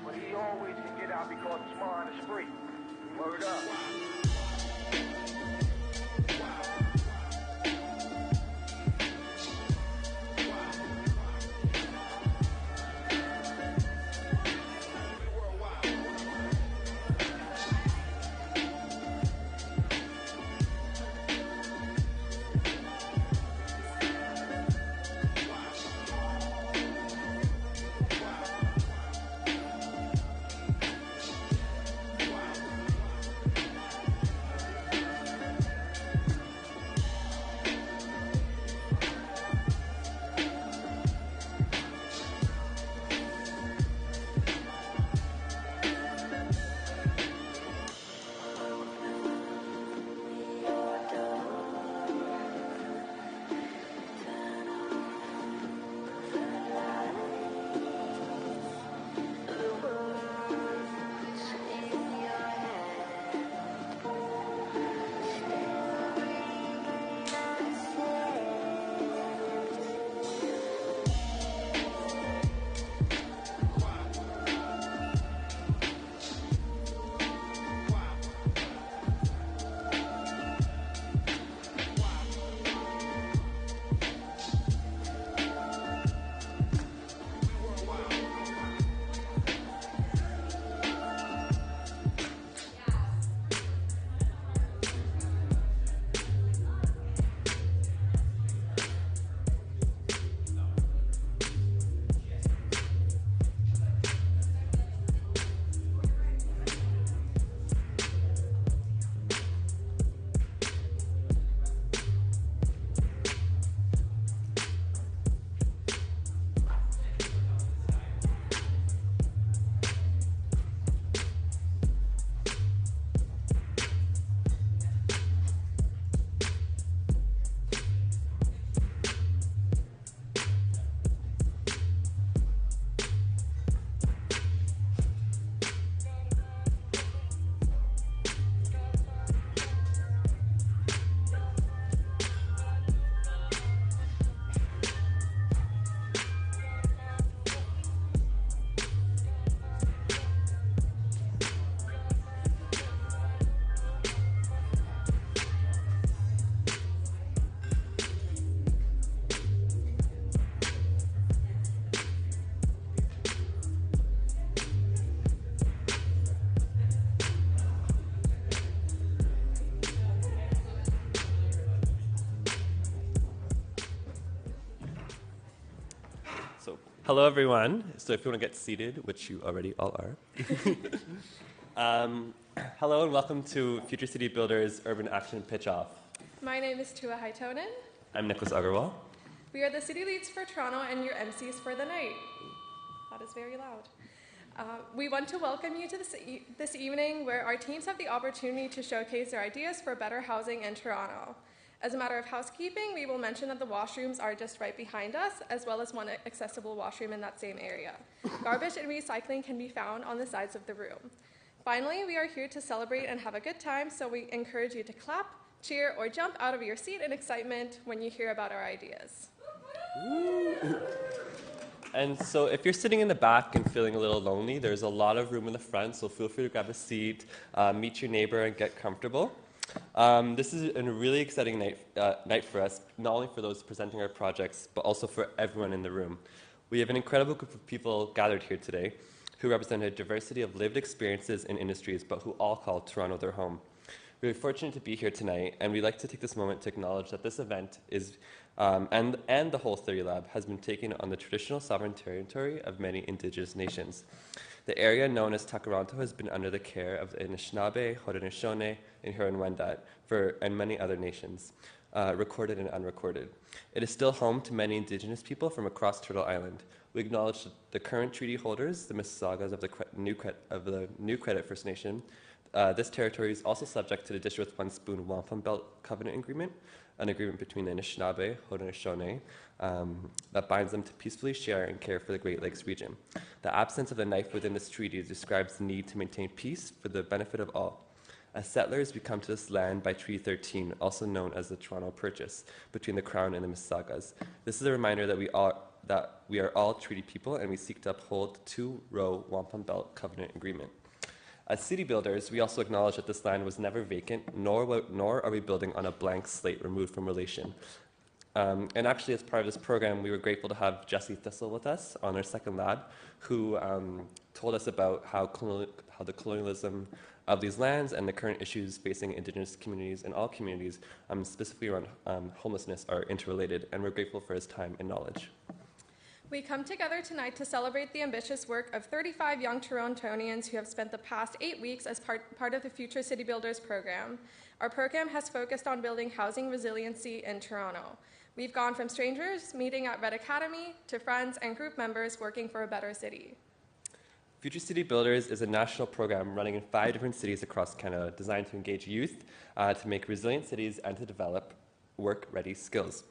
But he always can get out because it's mine is free. Word up. Hello, everyone. So if you want to get seated, which you already all are. Hello and welcome to Future City Builders Urban Action Pitch-Off. My name is Tua Haitonen. I'm Nicholas Agarwal. We are the City Leads for Toronto and your MCs for the night. That is very loud. We want to welcome you to this evening where our teams have the opportunity to showcase their ideas for better housing in Toronto. As a matter of housekeeping, we will mention that the washrooms are just right behind us, as well as one accessible washroom in that same area. Garbage and recycling can be found on the sides of the room. Finally, we are here to celebrate and have a good time, so we encourage you to clap, cheer, or jump out of your seat in excitement when you hear about our ideas. And so if you're sitting in the back and feeling a little lonely, there's a lot of room in the front, so feel free to grab a seat, meet your neighbor, and get comfortable. This is a really exciting night for us, not only for those presenting our projects, but also for everyone in the room. We have an incredible group of people gathered here today who represent a diversity of lived experiences and industries, but who all call Toronto their home. We're fortunate to be here tonight, and we'd like to take this moment to acknowledge that this event is, and the whole Theory Lab has been taken on the traditional sovereign territory of many Indigenous nations. The area known as Takaranto has been under the care of the Anishinaabe, Haudenosaunee, and Huron-Wendat, and many other nations, recorded and unrecorded. It is still home to many Indigenous people from across Turtle Island. We acknowledge the current treaty holders, the Mississaugas of the New Credit First Nation. This territory is also subject to the Dish with One Spoon Wampum Belt Covenant Agreement, an agreement between the Anishinaabe, Haudenosaunee, that binds them to peacefully share and care for the Great Lakes region. The absence of the knife within this treaty describes the need to maintain peace for the benefit of all. As settlers, we come to this land by Treaty 13, also known as the Toronto Purchase, between the Crown and the Mississaugas. This is a reminder that that we are all treaty people and we seek to uphold the Two-Row Wampum Belt Covenant Agreement. As city builders, we also acknowledge that this land was never vacant, nor are we building on a blank slate removed from relation. And actually, as part of this program, we were grateful to have Jessie Thistle with us on our second lab, who told us about how the colonialism of these lands and the current issues facing Indigenous communities and all communities, specifically around homelessness, are interrelated, and we're grateful for his time and knowledge. We come together tonight to celebrate the ambitious work of 35 young Torontonians who have spent the past 8 weeks as part of the Future City Builders program. Our program has focused on building housing resiliency in Toronto. We've gone from strangers meeting at Red Academy to friends and group members working for a better city. Future City Builders is a national program running in 5 different cities across Canada designed to engage youth to make resilient cities and to develop work-ready skills.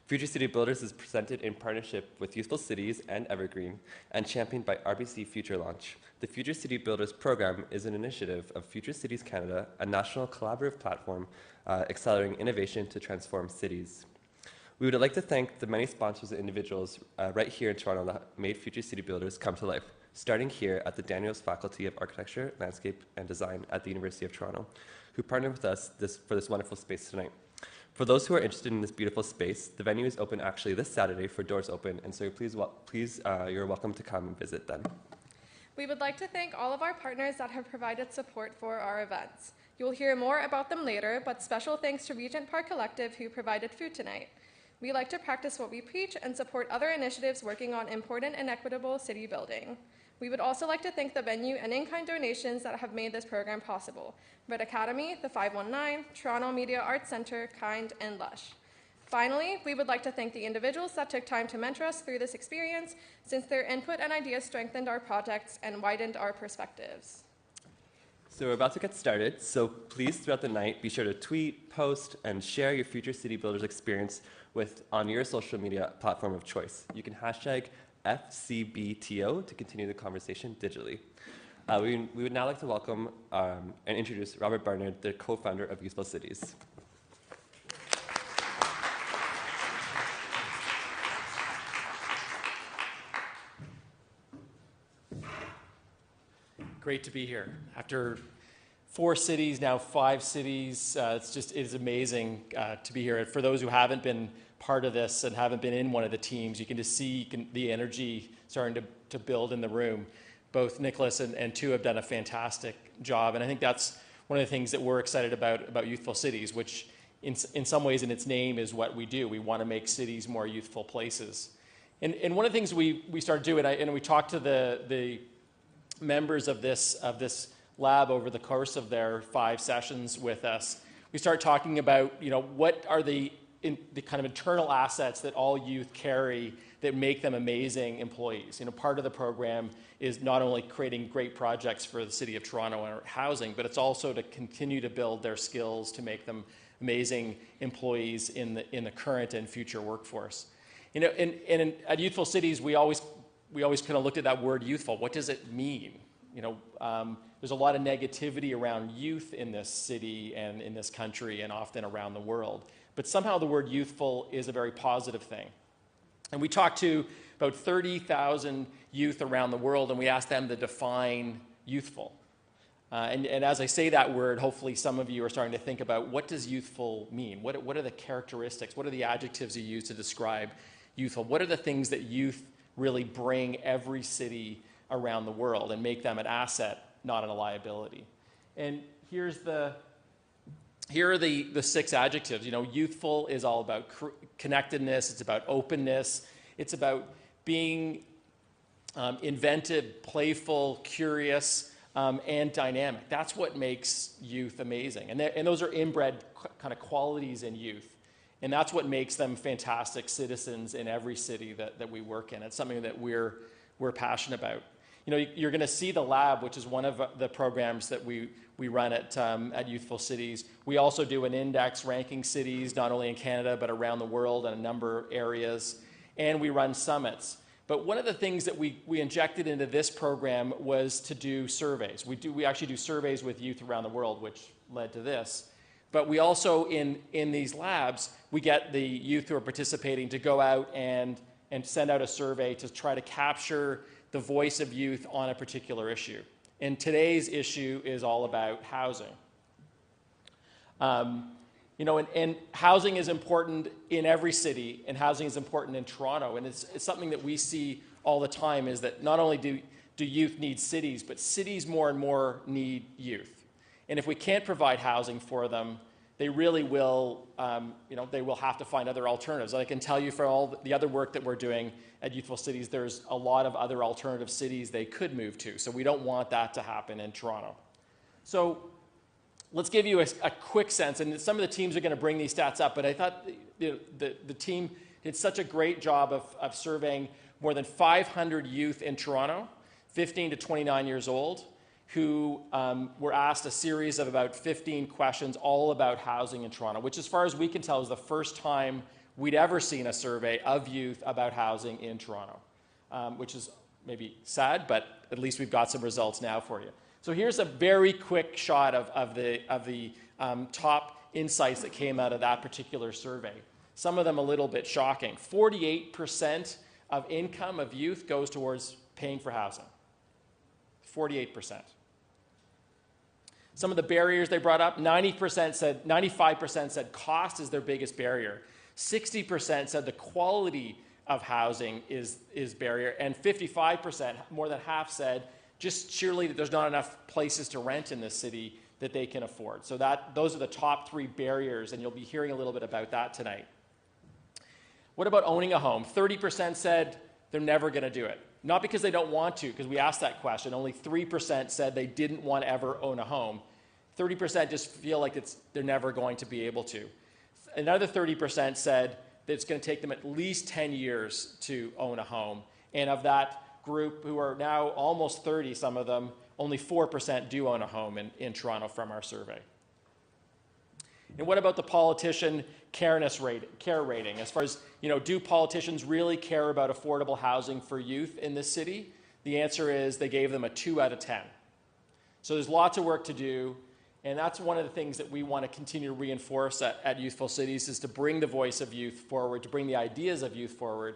Future City Builders is presented in partnership with Youthful Cities and Evergreen and championed by RBC Future Launch. The Future City Builders program is an initiative of Future Cities Canada, a national collaborative platform accelerating innovation to transform cities. We would like to thank the many sponsors and individuals right here in Toronto that made Future City Builders come to life, starting here at the Daniels Faculty of Architecture, Landscape and Design at the University of Toronto, who partnered with us for this wonderful space tonight. For those who are interested in this beautiful space, the venue is open actually this Saturday for doors open, and so please you're welcome to come and visit then. We would like to thank all of our partners that have provided support for our events. You will hear more about them later, but special thanks to Regent Park Collective who provided food tonight. We like to practice what we preach and support other initiatives working on important and equitable city building. We would also like to thank the venue and in-kind donations that have made this program possible: Red Academy, the 519, Toronto Media Arts Centre, Kind, and Lush. Finally, we would like to thank the individuals that took time to mentor us through this experience, since their input and ideas strengthened our projects and widened our perspectives. So we're about to get started, so please throughout the night be sure to tweet, post, and share your Future City Builders experience on your social media platform of choice. You can hashtag FCBTO to continue the conversation digitally. We would now like to welcome and introduce Robert Barnard, the co-founder of Youthful Cities. Great to be here. After 4 cities, now 5 cities, it is amazing to be here. For those who haven't been part of this and haven't been in one of the teams, you can just see the energy starting to build in the room. Both Nicholas and Tu have done a fantastic job, and I think that's one of the things that we're excited about Youthful Cities, which in some ways in its name is what we do. We want to make cities more youthful places. And one of the things we started doing, and we talked to the members of this lab over the course of their 5 sessions with us, we started talking about, what are the kind of internal assets that all youth carry that make them amazing employees. Part of the program is not only creating great projects for the City of Toronto and housing, but it's also to continue to build their skills to make them amazing employees in the current and future workforce. At Youthful Cities, we always kind of looked at that word youthful. What does it mean? There's a lot of negativity around youth in this city and in this country and often around the world. But somehow the word youthful is a very positive thing. And we talked to about 30,000 youth around the world, and we asked them to define youthful. And as I say that word, hopefully some of you are starting to think about, what does youthful mean? What are the characteristics? What are the adjectives you use to describe youthful? What are the things that youth really bring every city around the world and make them an asset, not a liability? And here are the 6 adjectives. Youthful is all about connectedness. It's about openness. It's about being inventive, playful, curious, and dynamic. That's what makes youth amazing. And those are inbred kind of qualities in youth. And that's what makes them fantastic citizens in every city that we work in. It's something that we're passionate about. You're going to see the lab, which is one of the programs that we run at Youthful Cities. We also do an index ranking cities, not only in Canada, but around the world in a number of areas. And we run summits. But one of the things that we injected into this program was to do surveys. We actually do surveys with youth around the world, which led to this. But we also, in these labs, we get the youth who are participating to go out and and send out a survey to try to capture the voice of youth on a particular issue. And today's issue is all about housing. And housing is important in every city, and housing is important in Toronto. And it's something that we see all the time, is that not only do youth need cities, but cities more and more need youth. And if we can't provide housing for them, they really will, they will have to find other alternatives. I can tell you for all the other work that we're doing at Youthful Cities, there's a lot of other alternative cities they could move to. So we don't want that to happen in Toronto. So let's give you a quick sense, and some of the teams are going to bring these stats up, but I thought the team did such a great job of surveying more than 500 youth in Toronto, 15 to 29 years old, who were asked a series of about 15 questions all about housing in Toronto, which, as far as we can tell, is the first time we'd ever seen a survey of youth about housing in Toronto, which is maybe sad, but at least we've got some results now for you. So here's a very quick shot of the top insights that came out of that particular survey. Some of them a little bit shocking. 48% of income of youth goes towards paying for housing. 48%. Some of the barriers they brought up, 95% said cost is their biggest barrier. 60% said the quality of housing is barrier, and 55%, more than half, said just surely that there's not enough places to rent in this city that they can afford. So those are the top 3 barriers, and you'll be hearing a little bit about that tonight. What about owning a home? 30% said they're never going to do it. Not because they don't want to, because we asked that question. Only 3% said they didn't want to ever own a home. 30% just feel like they're never going to be able to. Another 30% said that it's going to take them at least 10 years to own a home. And of that group, who are now almost 30, some of them, only 4% do own a home in Toronto from our survey. And what about the politician care rating? As far as, do politicians really care about affordable housing for youth in this city? The answer is they gave them a 2 out of 10. So there's lots of work to do, and that's one of the things that we want to continue to reinforce at Youthful Cities, is to bring the voice of youth forward, to bring the ideas of youth forward.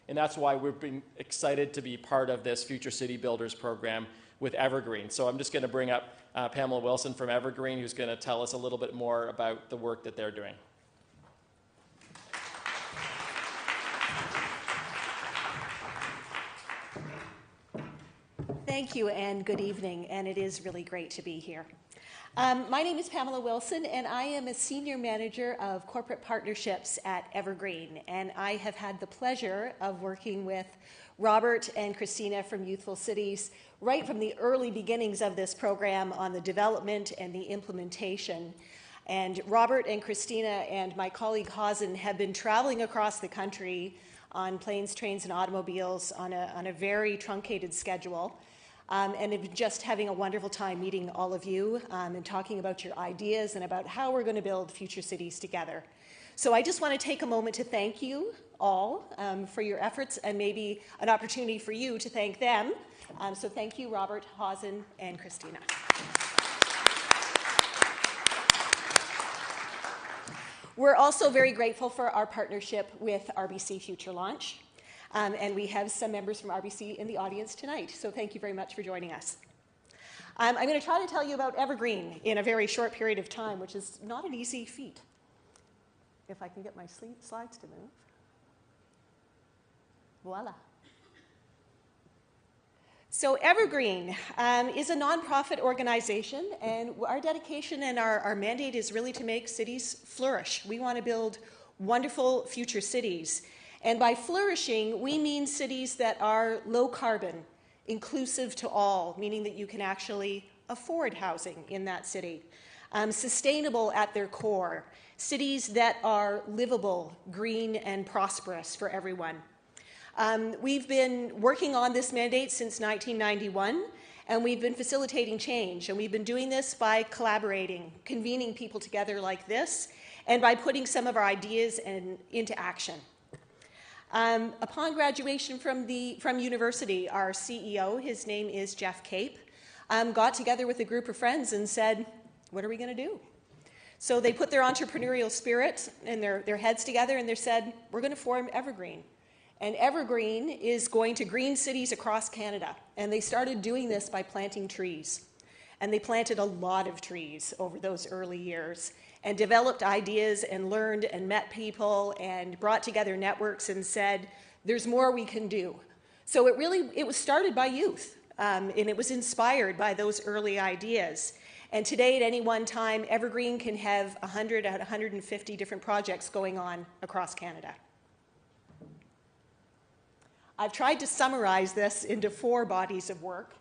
And that's why we've been excited to be part of this Future City Builders program with Evergreen. So I'm just going to bring up Pamela Wilson from Evergreen, who's going to tell us a little bit more about the work that they're doing. Thank you, and good evening, and it is really great to be here. My name is Pamela Wilson, and I am a Senior Manager of Corporate Partnerships at Evergreen, and I have had the pleasure of working with Robert and Christina from Youthful Cities right from the early beginnings of this program on the development and the implementation. And Robert and Christina and my colleague Hazen have been traveling across the country on planes, trains, and automobiles on a very truncated schedule. And just having a wonderful time meeting all of you and talking about your ideas and about how we're going to build future cities together. So I just want to take a moment to thank you all for your efforts, and maybe an opportunity for you to thank them. So thank you, Robert, Hazen, and Christina. We're also very grateful for our partnership with RBC Future Launch. And we have some members from RBC in the audience tonight, so thank you very much for joining us. I'm going to try to tell you about Evergreen in a very short period of time, which is not an easy feat. If I can get my slides to move. Voila. So Evergreen is a nonprofit organization, and our dedication and our mandate is really to make cities flourish. We want to build wonderful future cities. And by flourishing, we mean cities that are low carbon, inclusive to all, meaning that you can actually afford housing in that city, sustainable at their core, cities that are livable, green, and prosperous for everyone. We've been working on this mandate since 1991, and we've been facilitating change. And we've been doing this by collaborating, convening people together like this, and by putting some of our ideas into action. Upon graduation from university, our CEO, his name is Jeff Cape, got together with a group of friends and said, what are we going to do? So they put their entrepreneurial spirit and their heads together, and they said, we're going to form Evergreen. And Evergreen is going to green cities across Canada. And they started doing this by planting trees. And they planted a lot of trees over those early years and developed ideas and learned and met people and brought together networks and said, there's more we can do. So it was started by youth, and it was inspired by those early ideas. And today, at any one time, Evergreen can have 100 to 150 different projects going on across Canada. I've tried to summarize this into 4 bodies of work.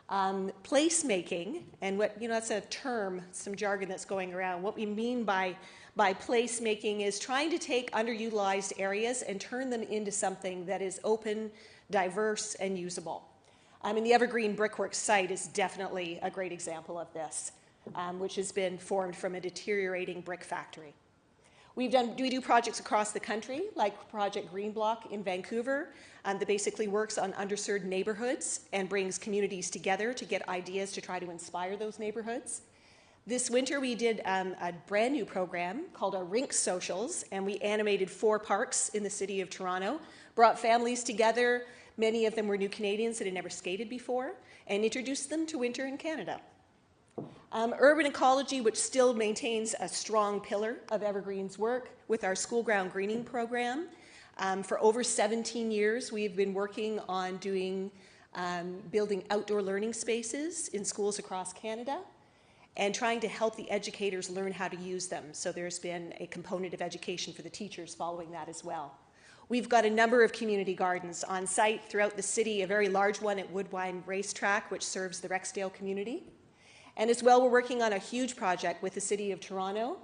Placemaking, and that's a term, some jargon that's going around. What we mean by placemaking is trying to take underutilized areas and turn them into something that is open, diverse, and usable. And the Evergreen Brickworks site is definitely a great example of this, which has been formed from a deteriorating brick factory. We do projects across the country, like Project Green Block in Vancouver, that basically works on underserved neighborhoods and brings communities together to get ideas to try to inspire those neighborhoods. This winter, we did a brand new program called our Rink Socials, and we animated 4 parks in the city of Toronto, brought families together. Many of them were new Canadians that had never skated before, and introduced them to winter in Canada. Urban ecology, which still maintains a strong pillar of Evergreen's work with our school ground greening program. For over 17 years, we've been working on building outdoor learning spaces in schools across Canada and trying to help the educators learn how to use them. So there's been a component of education for the teachers following that as well. We've got a number of community gardens on site throughout the city, a very large one at Woodbine Racetrack, which serves the Rexdale community. And as well, we're working on a huge project with the City of Toronto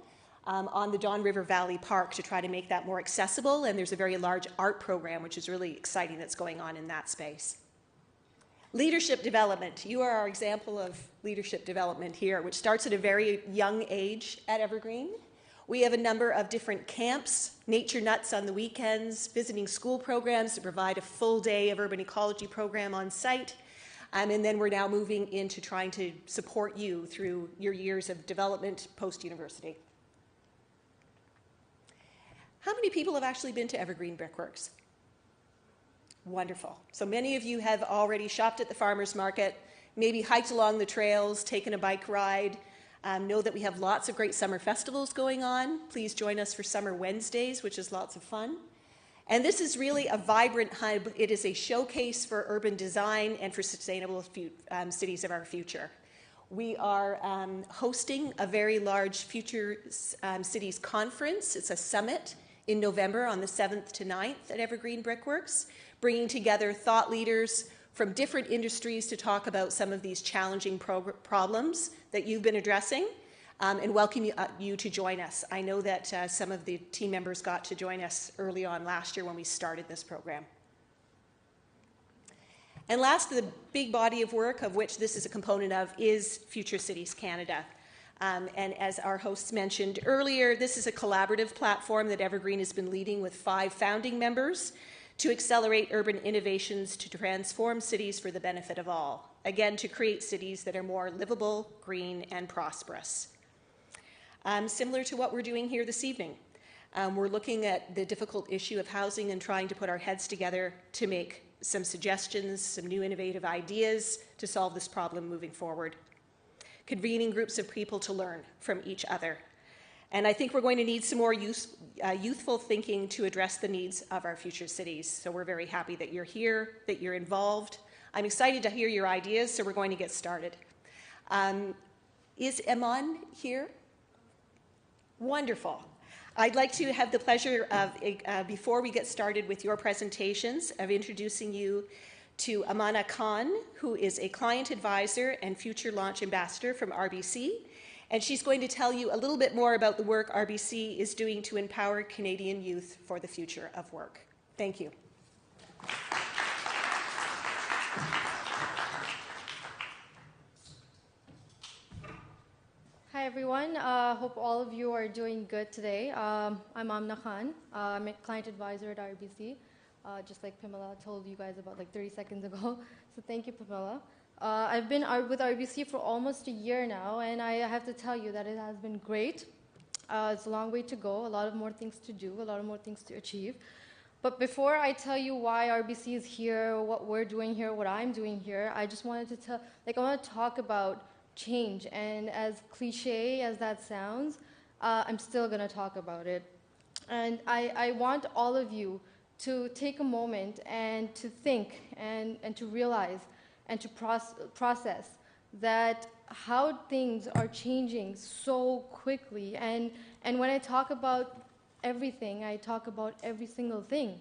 on the Don River Valley Park to try to make that more accessible. And there's a very large art program, which is really exciting, that's going on in that space. Leadership development. You are our example of leadership development here, which starts at a very young age at Evergreen. We have a number of different camps, nature nuts on the weekends, visiting school programs to provide a full day of urban ecology program on site. And then we're now moving into trying to support you through your years of development post-university. How many people have actually been to Evergreen Brickworks? Wonderful. So many of you have already shopped at the farmers market, maybe hiked along the trails, taken a bike ride. Know that we have lots of great summer festivals going on. Please join us for Summer Wednesdays, which is lots of fun. And this is really a vibrant hub. It is a showcase for urban design and for sustainable cities of our future. We are hosting a very large Future Cities Conference. It's a summit in November on the 7th to 9th at Evergreen Brickworks, bringing together thought leaders from different industries to talk about some of these challenging problems that you've been addressing. And welcome you to join us. I know that some of the team members got to join us early on last year when we started this program. And last, the big body of work of which this is a component of is Future Cities Canada. And as our hosts mentioned earlier, this is a collaborative platform that Evergreen has been leading with 5 founding members to accelerate urban innovations to transform cities for the benefit of all. Again, to create cities that are more livable, green, and prosperous. Similar to what we're doing here this evening. We're looking at the difficult issue of housing and trying to put our heads together to make some suggestions, some new innovative ideas to solve this problem moving forward. Convening groups of people to learn from each other. And I think we're going to need some more youthful thinking to address the needs of our future cities. So we're very happy that you're here, that you're involved. I'm excited to hear your ideas, so we're going to get started. Is Eman here? Wonderful. I'd like to have the pleasure of, before we get started with your presentations, of introducing you to Amana Khan, who is a client advisor and future launch ambassador from RBC. And she's going to tell you a little bit more about the work RBC is doing to empower Canadian youth for the future of work. Thank you. Hi everyone, hope all of you are doing good today. I'm Amna Khan, I'm a client advisor at RBC, just like Pamela told you guys about like 30 seconds ago. So thank you, Pamela. I've been with RBC for almost a year now, and I have to tell you that it has been great. It's a long way to go, a lot of more things to do, a lot of more things to achieve. But before I tell you why RBC is here, what we're doing here, what I'm doing here, I just wanted to I want to talk about change. And as cliche as that sounds, I'm still going to talk about it. And I want all of you to take a moment and to think and to realize and to process that how things are changing so quickly. And when I talk about everything, I talk about every single thing.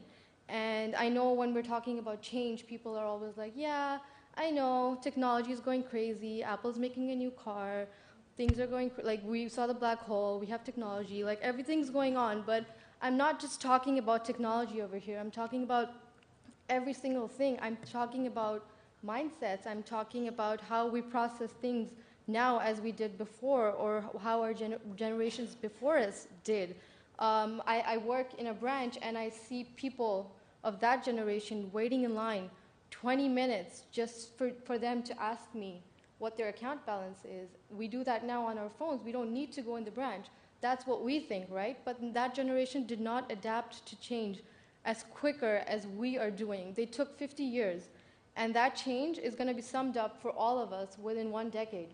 And I know when we're talking about change, people are always like, yeah, I know, technology is going crazy, Apple's making a new car, things are going, like we saw the black hole, we have technology, like everything's going on. But I'm not just talking about technology over here, I'm talking about every single thing. I'm talking about mindsets, I'm talking about how we process things now as we did before, or how our generations before us did. I work in a branch and I see people of that generation waiting in line 20 minutes just for them to ask me what their account balance is. We do that now on our phones. We don't need to go in the branch. That's what we think, right? But that generation did not adapt to change as quicker as we are doing. They took 50 years. And that change is going to be summed up for all of us within 1 decade.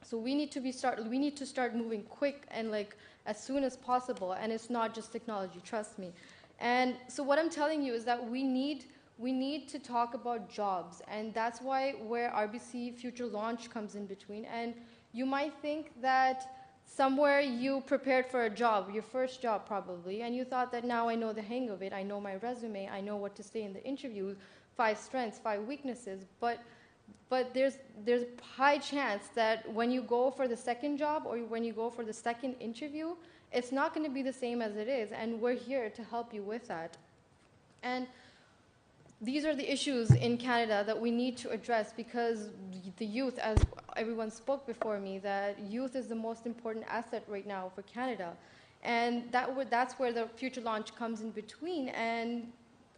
So we need to start moving quick and like as soon as possible. And it's not just technology, trust me. And so what I'm telling you is that we need to talk about jobs. And that's where RBC Future Launch comes in between. And you might think that somewhere you prepared for a job, your first job probably, and you thought that now I know the hang of it, I know my resume, I know what to say in the interview, 5 strengths, 5 weaknesses, but there's a high chance that when you go for the second job or when you go for the second interview, it's not going to be the same as it is, and we're here to help you with that. And these are the issues in Canada that we need to address, because the youth, as everyone spoke before me, that youth is the most important asset right now for Canada. And that's where the Future Launch comes in between. And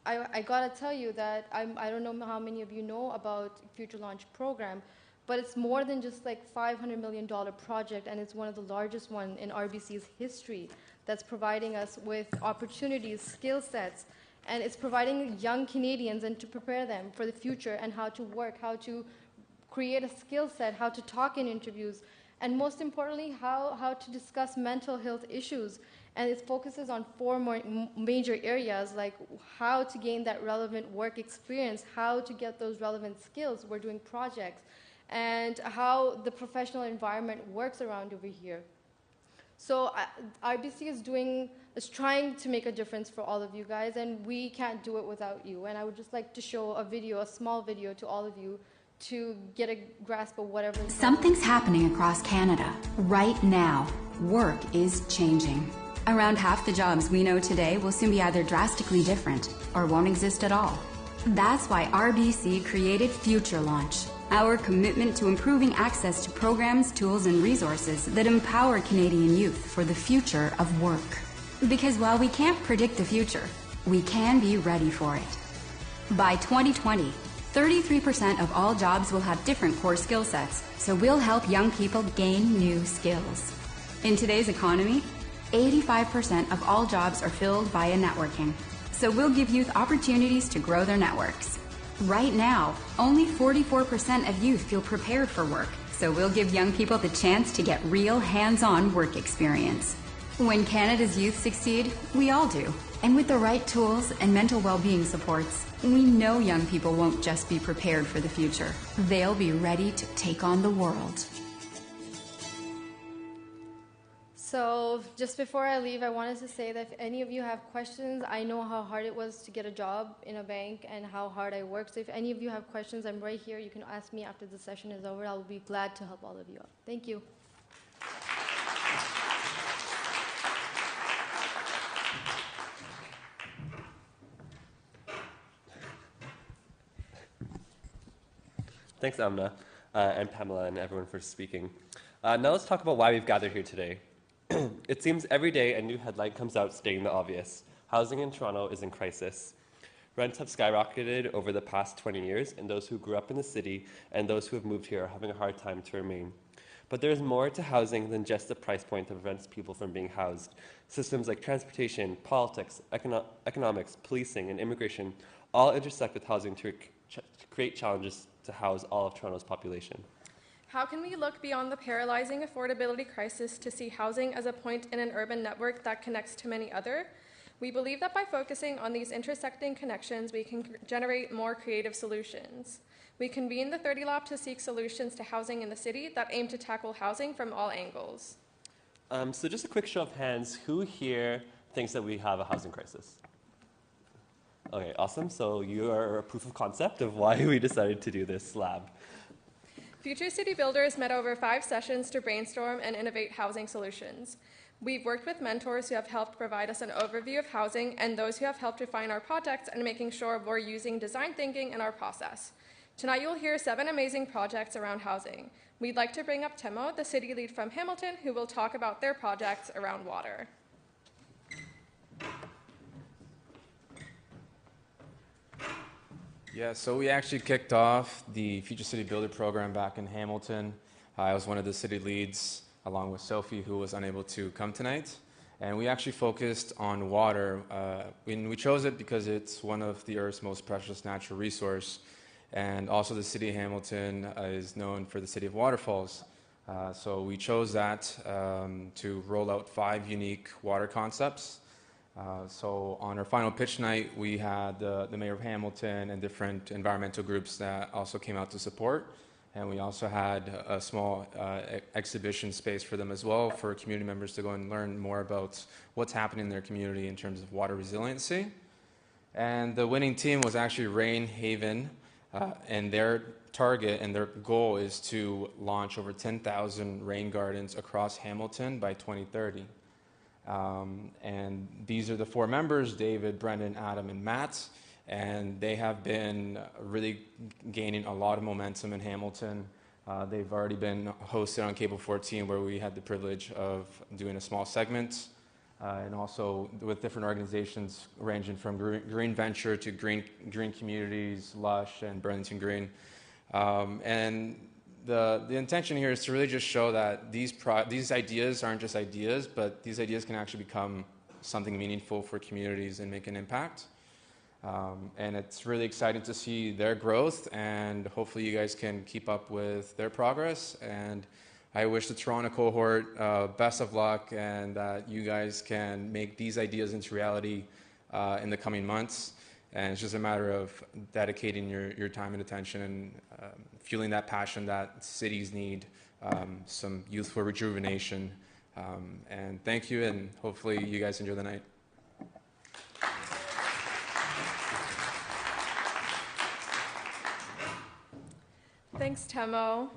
I gotta tell you that I don't know how many of you know about Future Launch program, but it's more than just like $500 million project, and it's one of the largest one in RBC's history that's providing us with opportunities, skill sets, and it's providing young Canadians and to prepare them for the future and how to work, how to create a skill set, how to talk in interviews, and most importantly, how to discuss mental health issues. And it focuses on 4 more major areas, like how to gain that relevant work experience, how to get those relevant skills. We're doing projects, and how the professional environment works around over here. So RBC is trying to make a difference for all of you guys, and we can't do it without you. And I would just like to show a small video to all of you to get a grasp of whatever. Something's happening across Canada. Right now, work is changing. Around half the jobs we know today will soon be either drastically different or won't exist at all. That's why RBC created Future Launch, our commitment to improving access to programs, tools, and resources that empower Canadian youth for the future of work. Because while we can't predict the future, we can be ready for it. By 2020, 33% of all jobs will have different core skill sets, so we'll help young people gain new skills. In today's economy, 85% of all jobs are filled via networking, so we'll give youth opportunities to grow their networks. Right now, only 44% of youth feel prepared for work, so we'll give young people the chance to get real hands-on work experience. When Canada's youth succeed, we all do. And with the right tools and mental well-being supports, we know young people won't just be prepared for the future. They'll be ready to take on the world. So just before I leave, I wanted to say that if any of you have questions, I know how hard it was to get a job in a bank and how hard I worked. So if any of you have questions, I'm right here. You can ask me after the session is over. I'll be glad to help all of you out. Thank you. Thanks, Amna, and Pamela, and everyone for speaking. Now let's talk about why we've gathered here today. It seems every day a new headline comes out stating the obvious. Housing in Toronto is in crisis. Rents have skyrocketed over the past 20 years, and those who grew up in the city and those who have moved here are having a hard time to remain. But there's more to housing than just the price point that prevents people from being housed. Systems like transportation, politics, economics, policing, and immigration all intersect with housing to create challenges to house all of Toronto's population. How can we look beyond the paralyzing affordability crisis to see housing as a point in an urban network that connects to many other? We believe that by focusing on these intersecting connections, we can generate more creative solutions. We convened the 30 Lab to seek solutions to housing in the city that aim to tackle housing from all angles. So just a quick show of hands, who here thinks that we have a housing crisis? Okay, awesome. So you are a proof of concept of why we decided to do this lab. Future City Builders met over 5 sessions to brainstorm and innovate housing solutions. We've worked with mentors who have helped provide us an overview of housing and those who have helped refine our projects and making sure we're using design thinking in our process. Tonight you'll hear 7 amazing projects around housing. We'd like to bring up Temo, the city lead from Hamilton, who will talk about their projects around water. Yeah, so we actually kicked off the Future City Builder program back in Hamilton. I was one of the city leads, along with Sophie, who was unable to come tonight. And we actually focused on water. We chose it because it's one of the Earth's most precious natural resource. And also the city of Hamilton is known for the city of waterfalls. So we chose that to roll out 5 unique water concepts. So on our final pitch night, we had the Mayor of Hamilton and different environmental groups that also came out to support. And we also had a small exhibition space for them as well, for community members to go and learn more about what's happening in their community in terms of water resiliency. And the winning team was actually Rain Haven, and their target and their goal is to launch over 10,000 rain gardens across Hamilton by 2030. And these are the 4 members, David, Brendan, Adam, and Matt. And they have been really gaining a lot of momentum in Hamilton. They've already been hosted on Cable 14, where we had the privilege of doing a small segment, and also with different organizations ranging from Green Venture to Green Communities, Lush, and Burlington Green. And the intention here is to really just show that these ideas aren't just ideas, but these ideas can actually become something meaningful for communities and make an impact. And it's really exciting to see their growth, and hopefully you guys can keep up with their progress. And I wish the Toronto cohort best of luck, and that you guys can make these ideas into reality in the coming months. And it's just a matter of dedicating your time and attention and fueling that passion that cities need, some youthful rejuvenation. And thank you, and hopefully you guys enjoy the night. Thanks, Temo.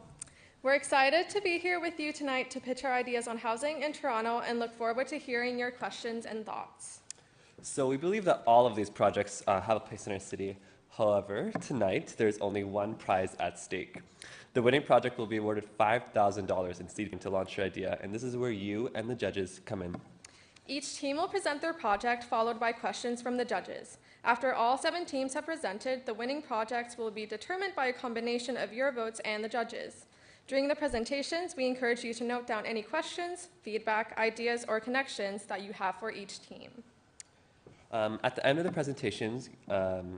We're excited to be here with you tonight to pitch our ideas on housing in Toronto and look forward to hearing your questions and thoughts. So we believe that all of these projects have a place in our city. However, tonight there's only one prize at stake. The winning project will be awarded $5,000 in seeding to launch your idea, and this is where you and the judges come in. Each team will present their project, followed by questions from the judges. After all 7 teams have presented, the winning projects will be determined by a combination of your votes and the judges. During the presentations, we encourage you to note down any questions, feedback, ideas, or connections that you have for each team. At the end of the presentations,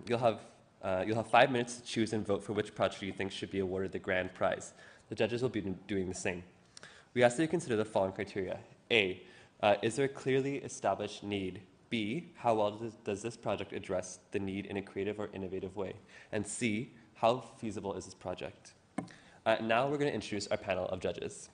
you'll have 5 minutes to choose and vote for which project you think should be awarded the grand prize. The judges will be doing the same. We ask that you consider the following criteria. A, is there a clearly established need? B, how well does this project address the need in a creative or innovative way? And C, how feasible is this project? Now we're going to introduce our panel of judges.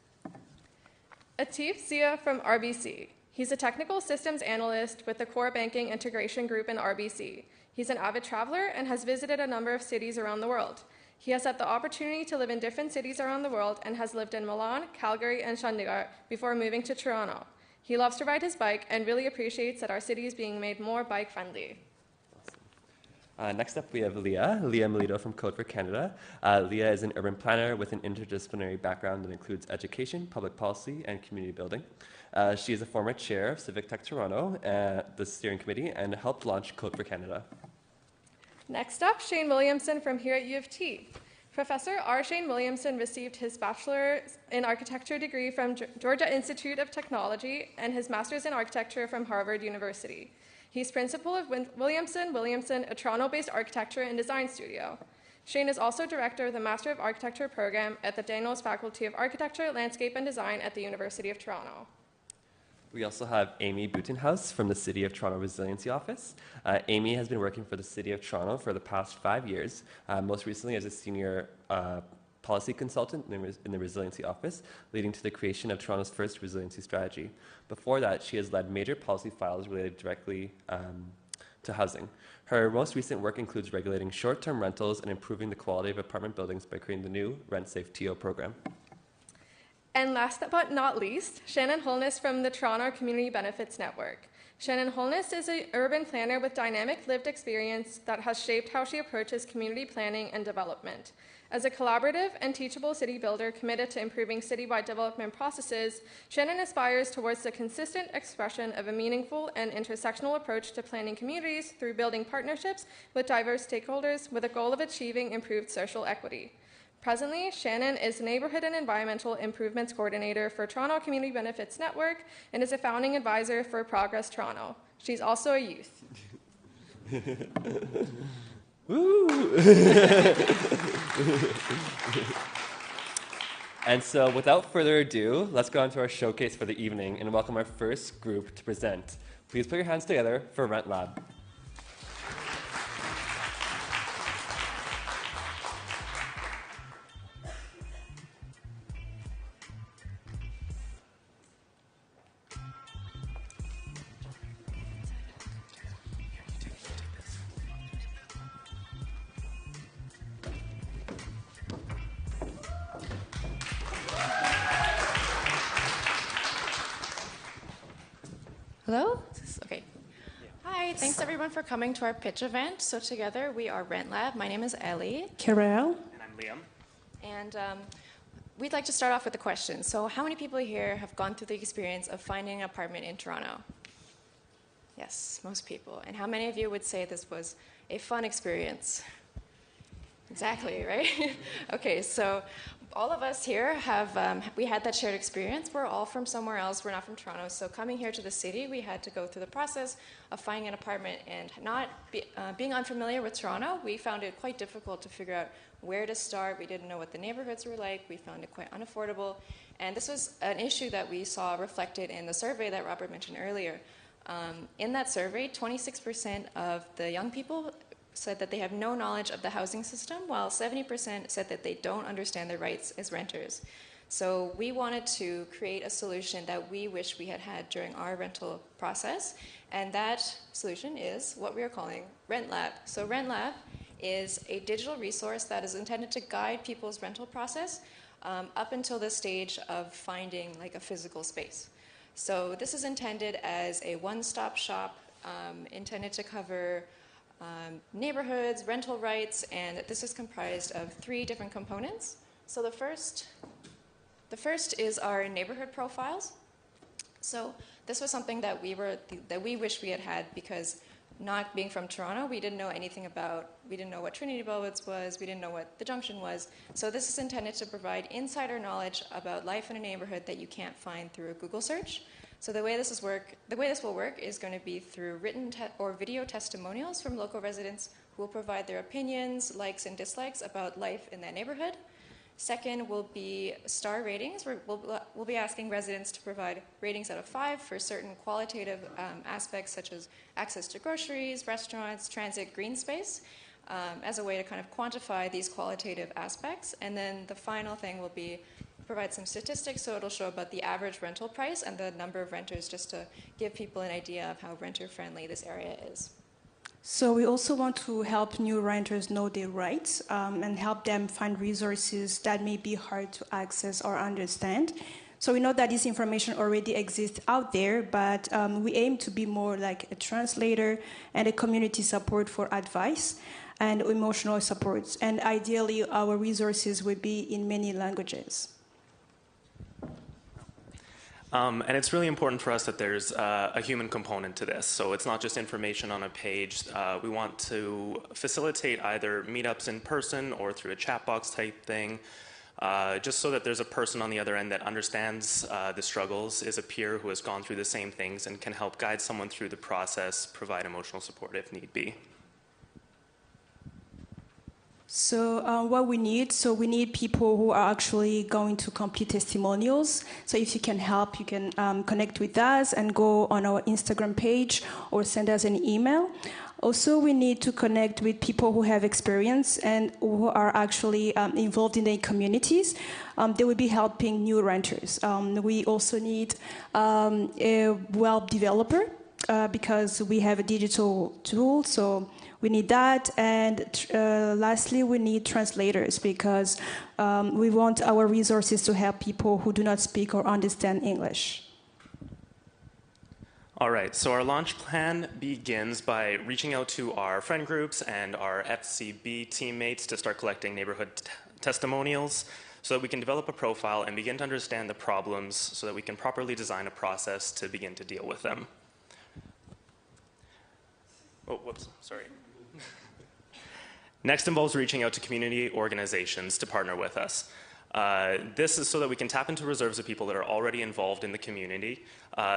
Atif Zia from RBC. He's a technical systems analyst with the core banking integration group in RBC. He's an avid traveler and has visited a number of cities around the world. He has had the opportunity to live in different cities around the world and has lived in Milan, Calgary, and Chandigarh before moving to Toronto. He loves to ride his bike and really appreciates that our city is being made more bike-friendly. Awesome. Next up, we have Leah Melito from Code for Canada. Leah is an urban planner with an interdisciplinary background that includes education, public policy, and community building. She is a former chair of Civic Tech Toronto, the steering committee, and helped launch Code for Canada. Next up, Shane Williamson from here at U of T. Professor R. Shane Williamson received his Bachelor in Architecture degree from Georgia Institute of Technology and his Master's in Architecture from Harvard University. He's principal of Williamson, a Toronto-based architecture and design studio. Shane is also director of the Master of Architecture program at the Daniels Faculty of Architecture, Landscape and Design at the University of Toronto. We also have Amy Butenhaus from the City of Toronto Resiliency Office. Amy has been working for the City of Toronto for the past 5 years, most recently as a senior policy consultant in the Resiliency Office, leading to the creation of Toronto's first resiliency strategy. Before that, she has led major policy files related directly to housing. Her most recent work includes regulating short-term rentals and improving the quality of apartment buildings by creating the new Rent-Safe TO program. And last but not least, Shannon Holness from the Toronto Community Benefits Network. Shannon Holness is an urban planner with dynamic lived experience that has shaped how she approaches community planning and development. As a collaborative and teachable city builder committed to improving citywide development processes, Shannon aspires towards the consistent expression of a meaningful and intersectional approach to planning communities through building partnerships with diverse stakeholders with a goal of achieving improved social equity. Presently, Shannon is Neighborhood and Environmental Improvements Coordinator for Toronto Community Benefits Network and is a founding advisor for Progress Toronto. She's also a youth. Woo! And so, without further ado, let's go on to our showcase for the evening and welcome our first group to present. Please put your hands together for Rent Lab. Hello? Okay. Hi, thanks everyone for coming to our pitch event. So together we are Rent Lab. My name is Ellie. Carol. And I'm Liam. And we'd like to start off with a question. So how many people here have gone through the experience of finding an apartment in Toronto? Yes, most people. And how many of you would say this was a fun experience? Exactly, right? Okay, so all of us here have, we had that shared experience. We're all from somewhere else. We're not from Toronto. So coming here to the city, we had to go through the process of finding an apartment and being unfamiliar with Toronto, we found it quite difficult to figure out where to start. We didn't know what the neighborhoods were like. We found it quite unaffordable. And this was an issue that we saw reflected in the survey that Robert mentioned earlier. In that survey, 26% of the young people said that they have no knowledge of the housing system, while 70% said that they don't understand their rights as renters. So we wanted to create a solution that we wish we had had during our rental process, and that solution is what we are calling Rent Lab. So Rent Lab is a digital resource that is intended to guide people's rental process up until the stage of finding like a physical space. So this is intended as a one-stop shop, intended to cover neighborhoods, rental rights, and this is comprised of 3 different components. So the first is our neighborhood profiles. So this was something that we wish we had had because not being from Toronto, we didn't know anything about, we didn't know what Trinity Bellwoods was, we didn't know what the Junction was. So this is intended to provide insider knowledge about life in a neighborhood that you can't find through a Google search. So the way this will work is going to be through written or video testimonials from local residents who will provide their opinions, likes, and dislikes about life in that neighborhood. Second will be star ratings. We'll be asking residents to provide ratings out of 5 for certain qualitative aspects such as access to groceries, restaurants, transit, green space, as a way to kind of quantify these qualitative aspects. And then the final thing will be provide some statistics, so it'll show about the average rental price and the number of renters, just to give people an idea of how renter-friendly this area is. So we also want to help new renters know their rights and help them find resources that may be hard to access or understand. So we know that this information already exists out there, but we aim to be more like a translator and a community support for advice and emotional supports. And ideally, our resources would be in many languages. And it's really important for us that there's a human component to this. So it's not just information on a page. We want to facilitate either meetups in person or through a chat box type thing, just so that there's a person on the other end that understands the struggles, is a peer who has gone through the same things, and can help guide someone through the process, provide emotional support if need be. So what we need, we need people who are actually going to complete testimonials. So if you can help, you can connect with us and go on our Instagram page or send us an email. Also, we need to connect with people who have experience and who are actually involved in their communities. They will be helping new renters. We also need a web developer because we have a digital tool, so we need that. And lastly, we need translators because we want our resources to help people who do not speak or understand English. All right, so our launch plan begins by reaching out to our friend groups and our FCB teammates to start collecting neighborhood testimonials so that we can develop a profile and begin to understand the problems so that we can properly design a process to begin to deal with them. Oh, whoops, sorry. Next involves reaching out to community organizations to partner with us. This is so that we can tap into reserves of people that are already involved in the community,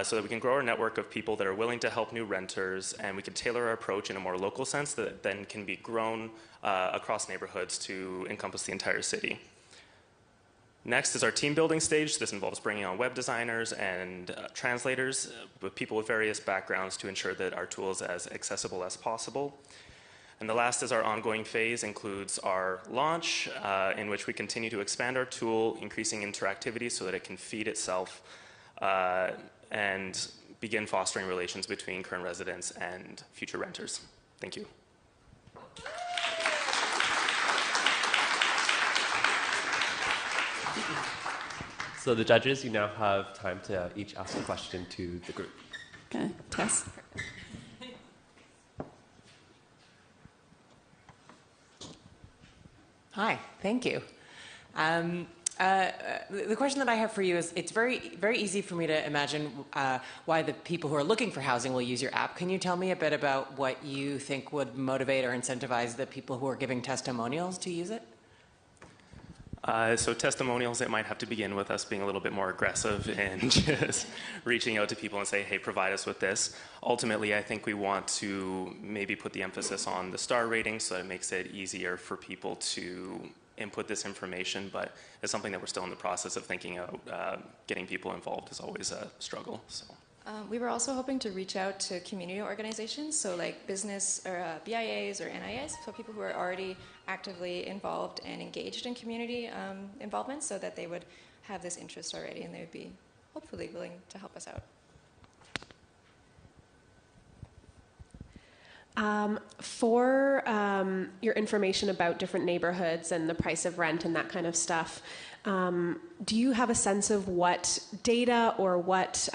so that we can grow our network of people that are willing to help new renters, and we can tailor our approach in a more local sense that then can be grown across neighborhoods to encompass the entire city. Next is our team building stage. This involves bringing on web designers and translators with people with various backgrounds to ensure that our tool is as accessible as possible. And the last is our ongoing phase, includes our launch, in which we continue to expand our tool, increasing interactivity so that it can feed itself, and begin fostering relations between current residents and future renters. Thank you. So the judges, you now have time to each ask a question to the group. Okay, Tess. Hi, thank you. The question that I have for you is, it's very easy for me to imagine why the people who are looking for housing will use your app. Can you tell me a bit about what you think would motivate or incentivize the people who are giving testimonials to use it? So testimonials, it might have to begin with us being a little bit more aggressive and just reaching out to people and say, hey, provide us with this. Ultimately, I think we want to maybe put the emphasis on the star rating so that it makes it easier for people to input this information, but it's something that we're still in the process of thinking out. Getting people involved is always a struggle. So. We were also hoping to reach out to community organizations, so like business or BIAs or NIAs, so people who are already actively involved and engaged in community involvement, so that they would have this interest already and they would be hopefully willing to help us out. For your information about different neighborhoods and the price of rent and that kind of stuff, do you have a sense of what data or what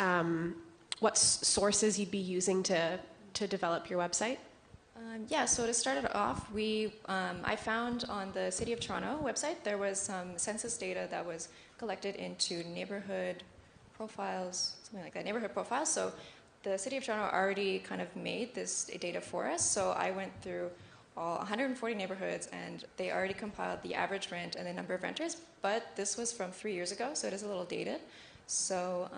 sources you'd be using to develop your website? Yeah, so to start it off, I found on the City of Toronto website there was some census data that was collected into neighborhood profiles, something like that, neighborhood profiles. So the City of Toronto already kind of made this data for us. So I went through all 140 neighborhoods, and they already compiled the average rent and the number of renters. But this was from 3 years ago, so it is a little dated. So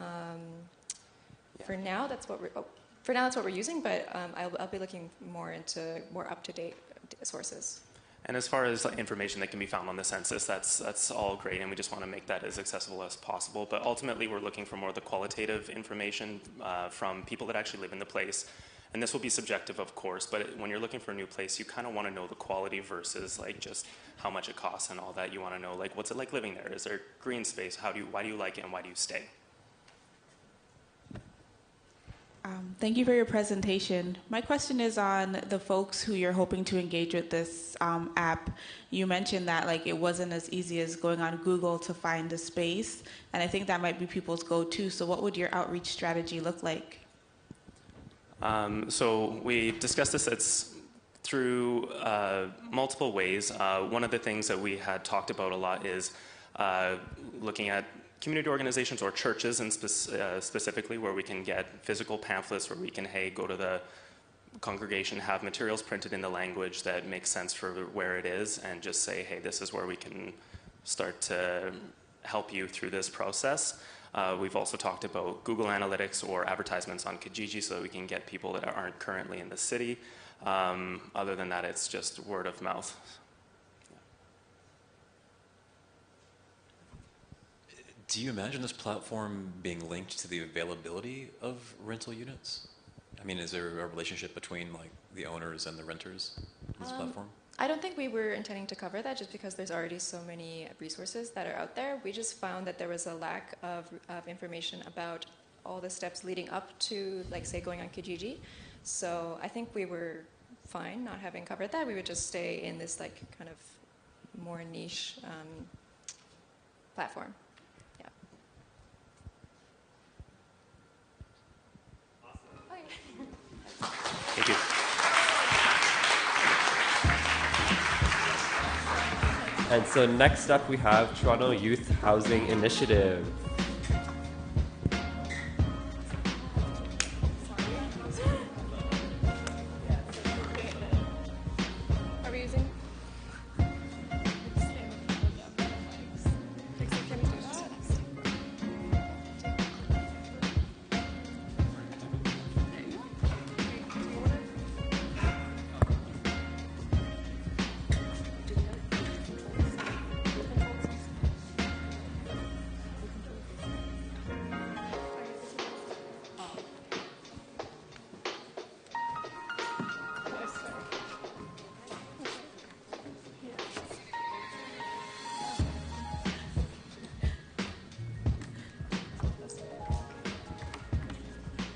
for now, that's what we're using. But I'll be looking more into more up-to-date sources. And as far as information that can be found on the census, that's all great, and we just want to make that as accessible as possible. But ultimately, we're looking for more of the qualitative information from people that actually live in the place. And this will be subjective, of course, but when you're looking for a new place, you kind of want to know the quality versus like just how much it costs and all that. You want to know, like, what's it like living there? Is there green space? Why do you like it, and why do you stay? Thank you for your presentation. My question is on the folks who you're hoping to engage with this app. You mentioned that like it wasn't as easy as going on Google to find a space, and I think that might be people's go-to. So what would your outreach strategy look like? So we discussed this. It's through multiple ways. One of the things that we had talked about a lot is looking at community organizations or churches and specifically where we can get physical pamphlets where we can, hey, go to the congregation, have materials printed in the language that makes sense for where it is, and just say, hey, this is where we can start to help you through this process. We've also talked about Google Analytics or advertisements on Kijiji so that we can get people that aren't currently in the city. Other than that, it's just word of mouth. Do you imagine this platform being linked to the availability of rental units? I mean, is there a relationship between like the owners and the renters of this platform? I don't think we were intending to cover that just because there's already so many resources that are out there. We just found that there was a lack of information about all the steps leading up to, like, say, going on Kijiji. So I think we were fine not having covered that. We would just stay in this, like, kind of more niche platform. Yeah. Thank you. And so next up we have Toronto Youth Housing Initiative. Are we using?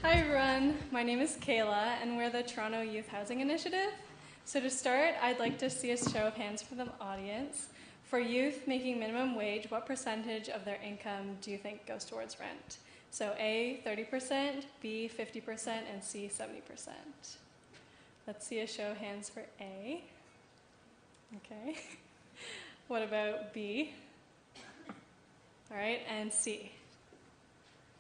Hi everyone, my name is Kayla and we're the Toronto Youth Housing Initiative. So to start, I'd like to see a show of hands for the audience. For youth making minimum wage, what percentage of their income do you think goes towards rent? So A, 30%, B, 50%, and C, 70%. Let's see a show of hands for A. Okay. What about B? All right, and C.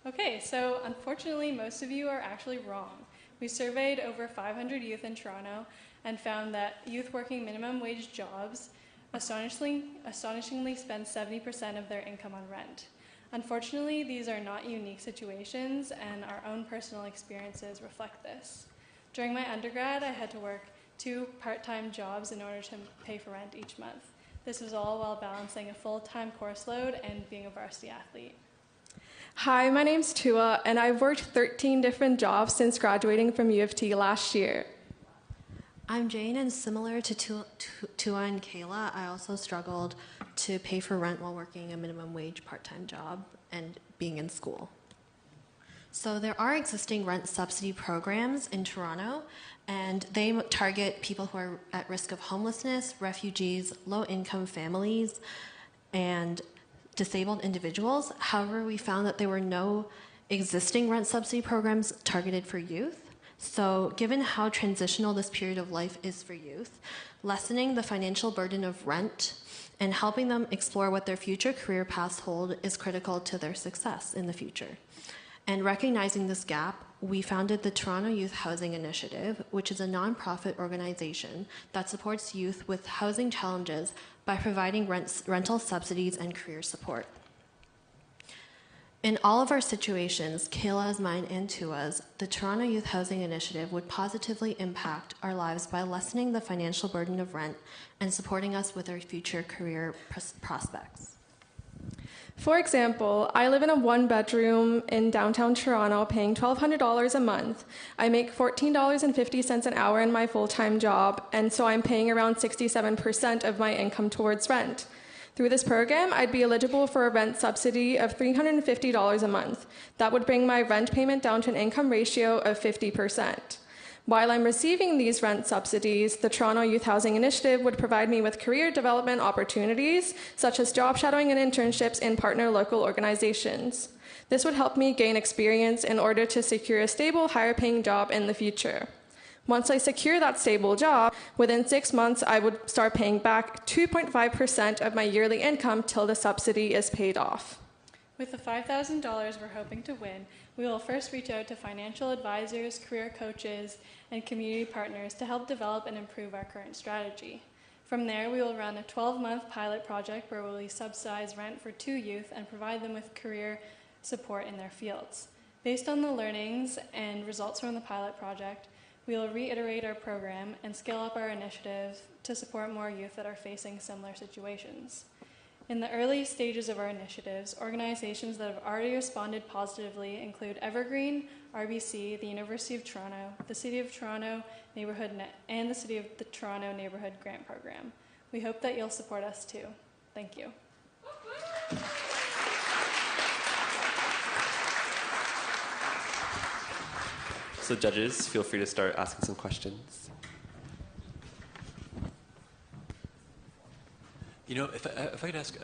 Okay, so unfortunately, most of you are actually wrong. We surveyed over 500 youth in Toronto and found that youth working minimum wage jobs astonishingly spend 70% of their income on rent. Unfortunately, these are not unique situations, and our own personal experiences reflect this. During my undergrad, I had to work 2 part-time jobs in order to pay for rent each month. This was all while balancing a full-time course load and being a varsity athlete. Hi, my name's Tua, and I've worked 13 different jobs since graduating from U of T last year. I'm Jane, and similar to Tua and Kayla, I also struggled to pay for rent while working a minimum wage part-time job and being in school. So there are existing rent subsidy programs in Toronto, and they target people who are at risk of homelessness, refugees, low-income families, and disabled individuals. However, we found that there were no existing rent subsidy programs targeted for youth. So given how transitional this period of life is for youth, lessening the financial burden of rent and helping them explore what their future career paths hold is critical to their success in the future. And recognizing this gap, we founded the Toronto Youth Housing Initiative, which is a nonprofit organization that supports youth with housing challenges by providing rental subsidies and career support. In all of our situations, Kayla's, mine, and Tua's, the Toronto Youth Housing Initiative would positively impact our lives by lessening the financial burden of rent and supporting us with our future career prospects. For example, I live in a 1-bedroom in downtown Toronto paying $1,200 a month. I make $14.50 an hour in my full-time job, and so I'm paying around 67% of my income towards rent. Through this program, I'd be eligible for a rent subsidy of $350 a month. That would bring my rent payment down to an income ratio of 50%. While I'm receiving these rent subsidies, the Toronto Youth Housing Initiative would provide me with career development opportunities, such as job shadowing and internships in partner local organizations. This would help me gain experience in order to secure a stable, higher-paying job in the future. Once I secure that stable job, within 6 months, I would start paying back 2.5% of my yearly income till the subsidy is paid off. With the $5,000 we're hoping to win, we will first reach out to financial advisors, career coaches, and community partners to help develop and improve our current strategy. From there, we will run a 12-month pilot project where we will subsidize rent for 2 youth and provide them with career support in their fields. Based on the learnings and results from the pilot project, we will reiterate our program and scale up our initiative to support more youth that are facing similar situations. In the early stages of our initiatives, organizations that have already responded positively include Evergreen, RBC, the University of Toronto, the City of Toronto Neighborhood and the City of the Toronto Neighborhood Grant Program. We hope that you'll support us too. Thank you. So judges, feel free to start asking some questions. You know, if I could ask,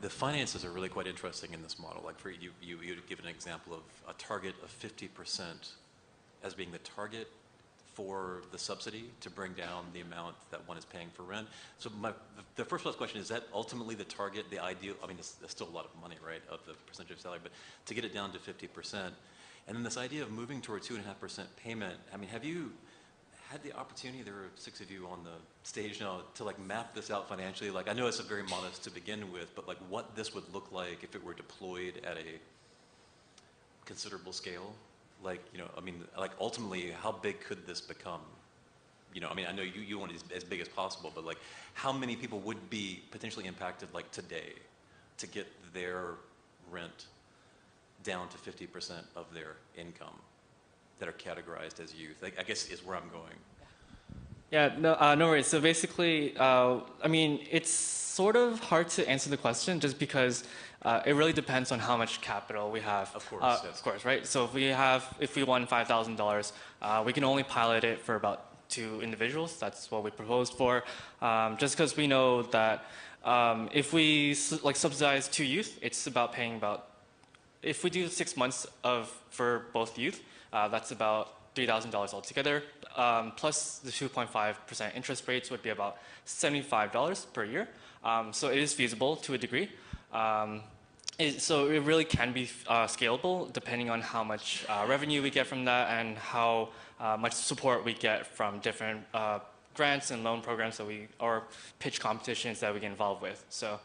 the finances are really quite interesting in this model. Like for you give an example of a target of 50% as being the target for the subsidy to bring down the amount that one is paying for rent. So the first question, is that ultimately the target, the ideal? I mean, it's still a lot of money, right, of the percentage of salary, but to get it down to 50%. And then this idea of moving toward 2.5% payment, I mean, have you had the opportunity, there are 6 of you on the stage now, to like map this out financially? Like, I know it's a very modest to begin with, but like what this would look like if it were deployed at a considerable scale? Like, you know, I mean, like ultimately, how big could this become? You know, I mean, I know you want it as big as possible, but like how many people would be potentially impacted like today to get their rent down to 50% of their income that are categorized as youth? I guess is where I'm going. Yeah, no worries. So basically, I mean, it's sort of hard to answer the question just because it really depends on how much capital we have. Of course, yes. Of course, right? So if we won $5,000, we can only pilot it for about 2 individuals. That's what we proposed for. Just because we know that if we like subsidize 2 youth, it's about paying about, if we do 6 months for both youth, that's about $3,000 altogether. Plus the 2.5% interest rates would be about $75 per year. So it is feasible to a degree. So it really can be scalable depending on how much revenue we get from that and how much support we get from different grants and loan programs that or pitch competitions that we get involved with. So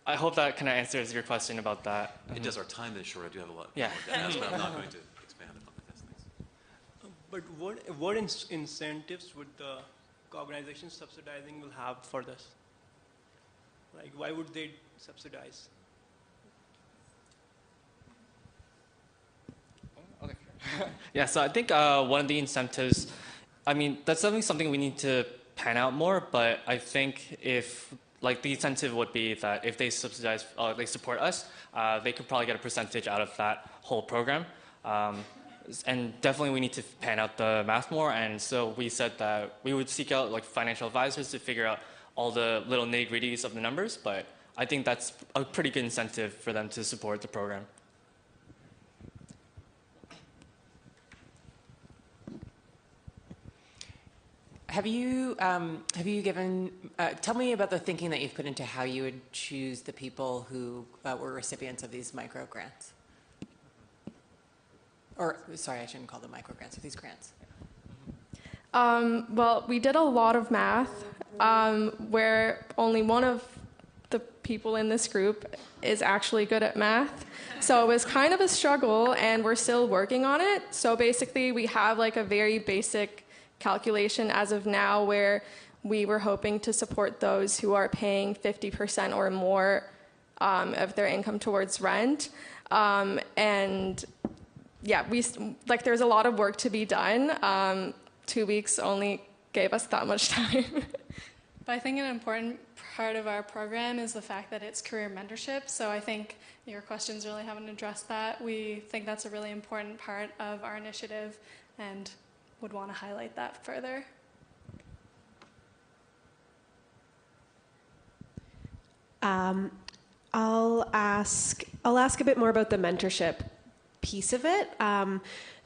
I hope that kind of answers your question about that. It does. Our time is short. I do have a lot more to ask, but I'm not going to expand upon that. But what incentives would the organization subsidizing will have for this? Like, why would they subsidize? Okay. Yeah, so I think one of the incentives, I mean, that's definitely something we need to pan out more, but I think like the incentive would be that if they subsidize, they support us, they could probably get a percentage out of that whole program. And definitely we need to pan out the math more. And so we said that we would seek out like financial advisors to figure out all the little nitty-gritties of the numbers. But I think that's a pretty good incentive for them to support the program. Have you given, tell me about the thinking that you've put into how you would choose the people who were recipients of these micro grants? Or, sorry, I shouldn't call them micro grants, but these grants. Well, we did a lot of math where only one of the people in this group is actually good at math. So it was kind of a struggle, and we're still working on it. So basically, we have like a very basic calculation as of now where we were hoping to support those who are paying 50% or more of their income towards rent. And yeah, there's a lot of work to be done. 2 weeks only gave us that much time. But I think an important part of our program is the fact that it's career mentorship. So I think your questions really haven't addressed that. We think that's a really important part of our initiative and would want to highlight that further. I'll ask a bit more about the mentorship piece of it,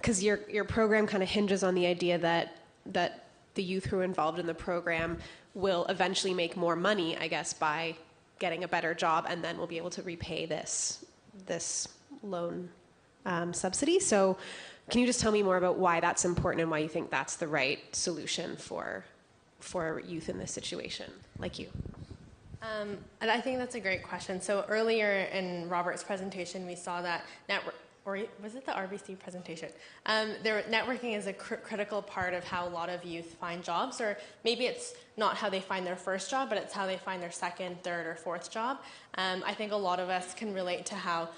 because your program kind of hinges on the idea that that the youth who are involved in the program will eventually make more money, I guess, by getting a better job, and then we'll be able to repay this loan subsidy. So can you just tell me more about why that's important and why you think that's the right solution for youth in this situation, like you? And I think that's a great question. So earlier in Robert's presentation, we saw that or was it the RBC presentation? Networking is a critical part of how a lot of youth find jobs, or maybe it's not how they find their first job, but it's how they find their second, third, or fourth job. I think a lot of us can relate to how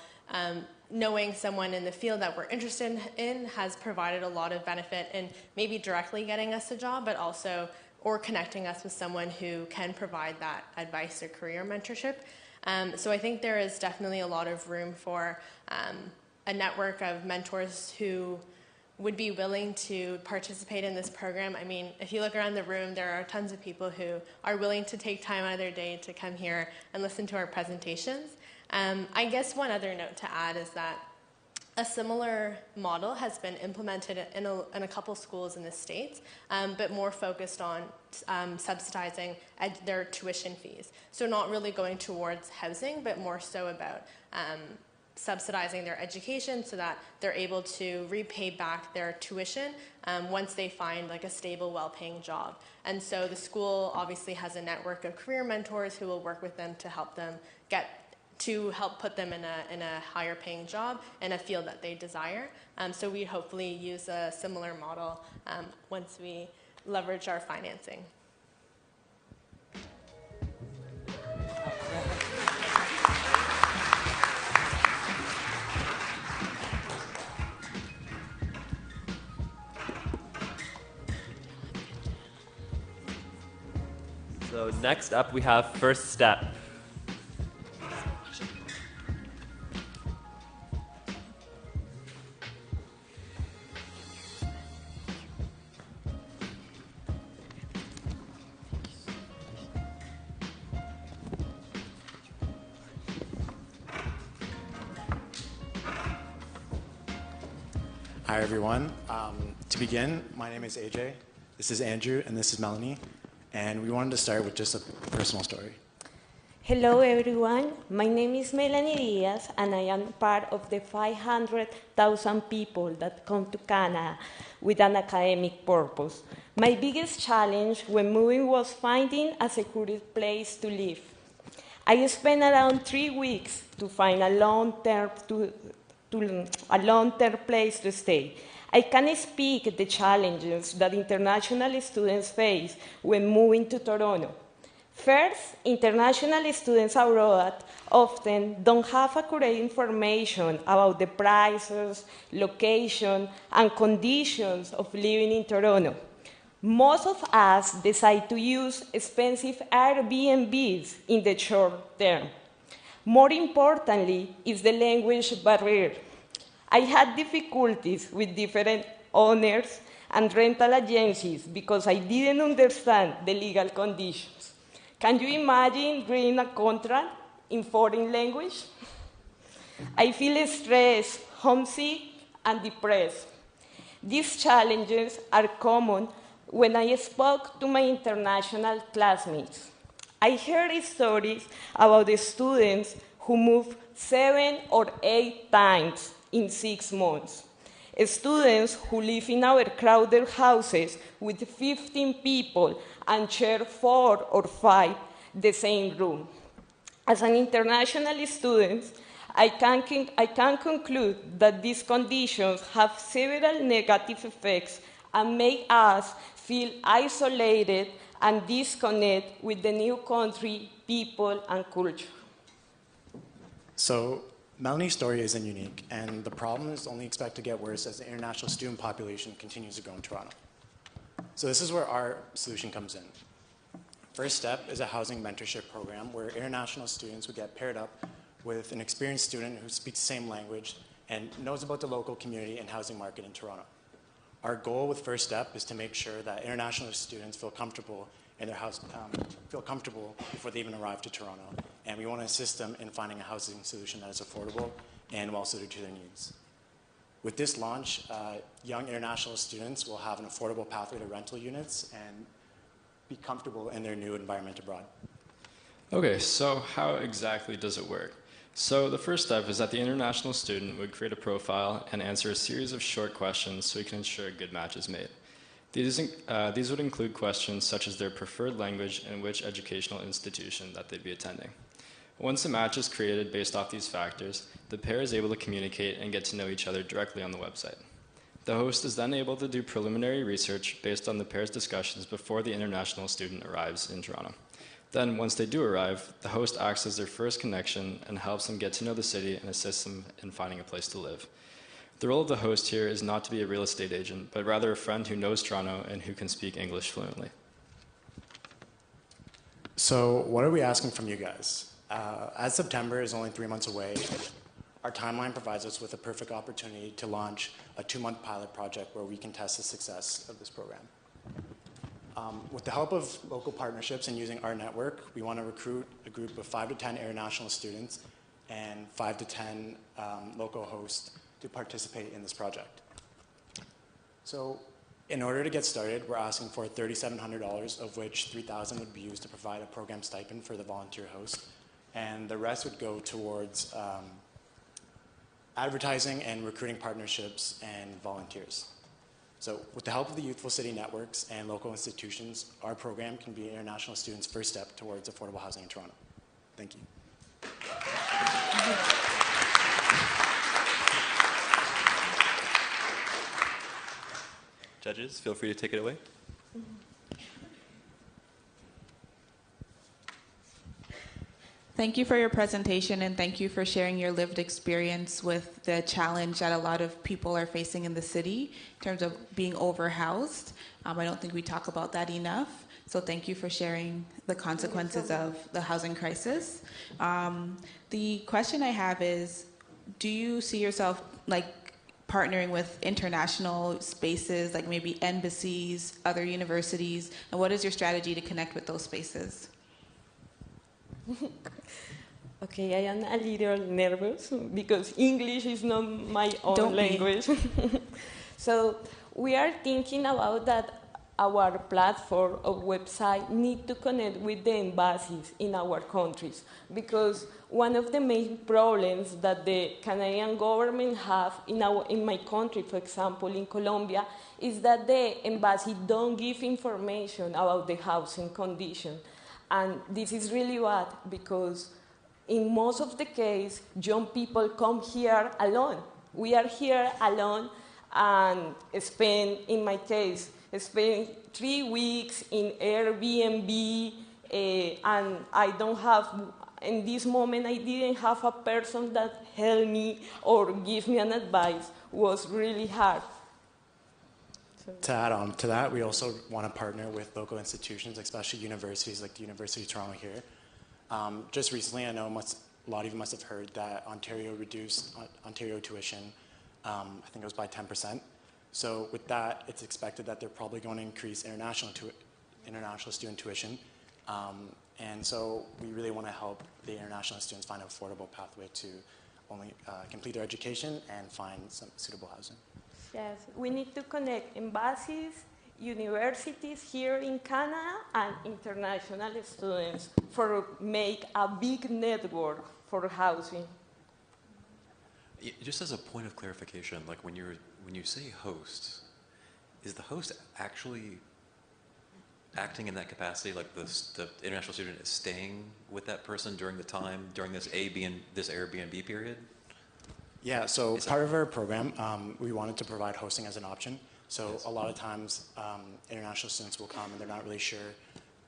knowing someone in the field that we're interested in has provided a lot of benefit in maybe directly getting us a job, but also or connecting us with someone who can provide that advice or career mentorship. So I think there is definitely a lot of room for a network of mentors who would be willing to participate in this program. I mean, if you look around the room, there are tons of people who are willing to take time out of their day to come here and listen to our presentations. I guess one other note to add is that a similar model has been implemented in a couple schools in the States, but more focused on subsidizing their tuition fees. So not really going towards housing, but more so about subsidizing their education so that they're able to repay back their tuition once they find like a stable, well-paying job. And so the school obviously has a network of career mentors who will work with them to help them put them in a higher paying job in a field that they desire. So we hopefully use a similar model once we leverage our financing. So next up we have First Step. Hi, everyone. To begin, my name is AJ, this is Andrew, and this is Melanie. And we wanted to start with just a personal story. Hello, everyone. My name is Melanie Diaz, and I am part of the 500,000 people that come to Canada with an academic purpose. My biggest challenge when moving was finding a secure place to live. I spent around 3 weeks to find a long-term place to stay. I can speak the challenges that international students face when moving to Toronto. First, international students abroad often don't have accurate information about the prices, location, and conditions of living in Toronto. Most of us decide to use expensive Airbnbs in the short term. More importantly is the language barrier. I had difficulties with different owners and rental agencies because I didn't understand the legal conditions. Can you imagine reading a contract in foreign language? I feel stressed, homesick, and depressed. These challenges are common when I spoke to my international classmates. I heard stories about the students who moved 7 or 8 times in 6 months. Students who live in our crowded houses with 15 people and share 4 or 5 the same room. As an international student, I can conclude that these conditions have several negative effects and make us feel isolated and disconnect with the new country, people, and culture. So Melanie's story isn't unique, and the problem is only expected to get worse as the international student population continues to grow in Toronto. So this is where our solution comes in. First Step is a housing mentorship program where international students would get paired up with an experienced student who speaks the same language and knows about the local community and housing market in Toronto. Our goal with First Step is to make sure that international students feel comfortable in their house, before they even arrive to Toronto. And we want to assist them in finding a housing solution that is affordable and well suited to their needs. With this launch, young international students will have an affordable pathway to rental units and be comfortable in their new environment abroad. Okay, so how exactly does it work? So the first step is that the international student would create a profile and answer a series of short questions so we can ensure a good match is made. These would include questions such as their preferred language and which educational institution that they'd be attending. Once a match is created based off these factors, the pair is able to communicate and get to know each other directly on the website. The host is then able to do preliminary research based on the pair's discussions before the international student arrives in Toronto. Then, once they do arrive, the host acts as their first connection and helps them get to know the city and assists them in finding a place to live. The role of the host here is not to be a real estate agent, but rather a friend who knows Toronto and who can speak English fluently. So what are we asking from you guys? As September is only 3 months away, our timeline provides us with a perfect opportunity to launch a 2-month pilot project where we can test the success of this program. With the help of local partnerships and using our network, we want to recruit a group of 5 to 10 international students and 5 to 10 local hosts to participate in this project. So in order to get started, we're asking for $3,700, of which $3,000 would be used to provide a program stipend for the volunteer host, and the rest would go towards advertising and recruiting partnerships and volunteers. So with the help of the Youthful City Networks and local institutions, our program can be international students' first step towards affordable housing in Toronto. Thank you. Judges, feel free to take it away. Thank you for your presentation, and thank you for sharing your lived experience with the challenge that a lot of people are facing in the city in terms of being overhoused. I don't think we talk about that enough. So thank you for sharing the consequences of the housing crisis. The question I have is, do you see yourself partnering with international spaces, like maybe embassies, other universities, and what is your strategy to connect with those spaces? Okay, I am a little nervous because English is not my own language. So we are thinking about that our platform or website need to connect with the embassies in our countries, because one of the main problems that the Canadian government have in my country, for example, in Colombia, is that the embassy don't give information about the housing condition. And this is really bad because in most of the case, young people come here alone. We are here alone and in my case, spend 3 weeks in Airbnb, and I don't have, in this moment, I didn't have a person that helped me or give me an advice. It was really hard. To add on to that, we also want to partner with local institutions, especially universities like the University of Toronto here. Just recently, I know a lot of you must have heard that Ontario reduced Ontario tuition, I think it was by 10%. So with that, it's expected that they're probably going to increase international student tuition. And so we really want to help the international students find an affordable pathway to only complete their education and find some suitable housing. Yes, we need to connect embassies, universities here in Canada, and international students for make a big network for housing. Just as a point of clarification, like when you say host, is the host actually acting in that capacity? Like the international student is staying with that person during this Airbnb period? Yeah, so part of our program, we wanted to provide hosting as an option. So a lot of times, international students will come and they're not really sure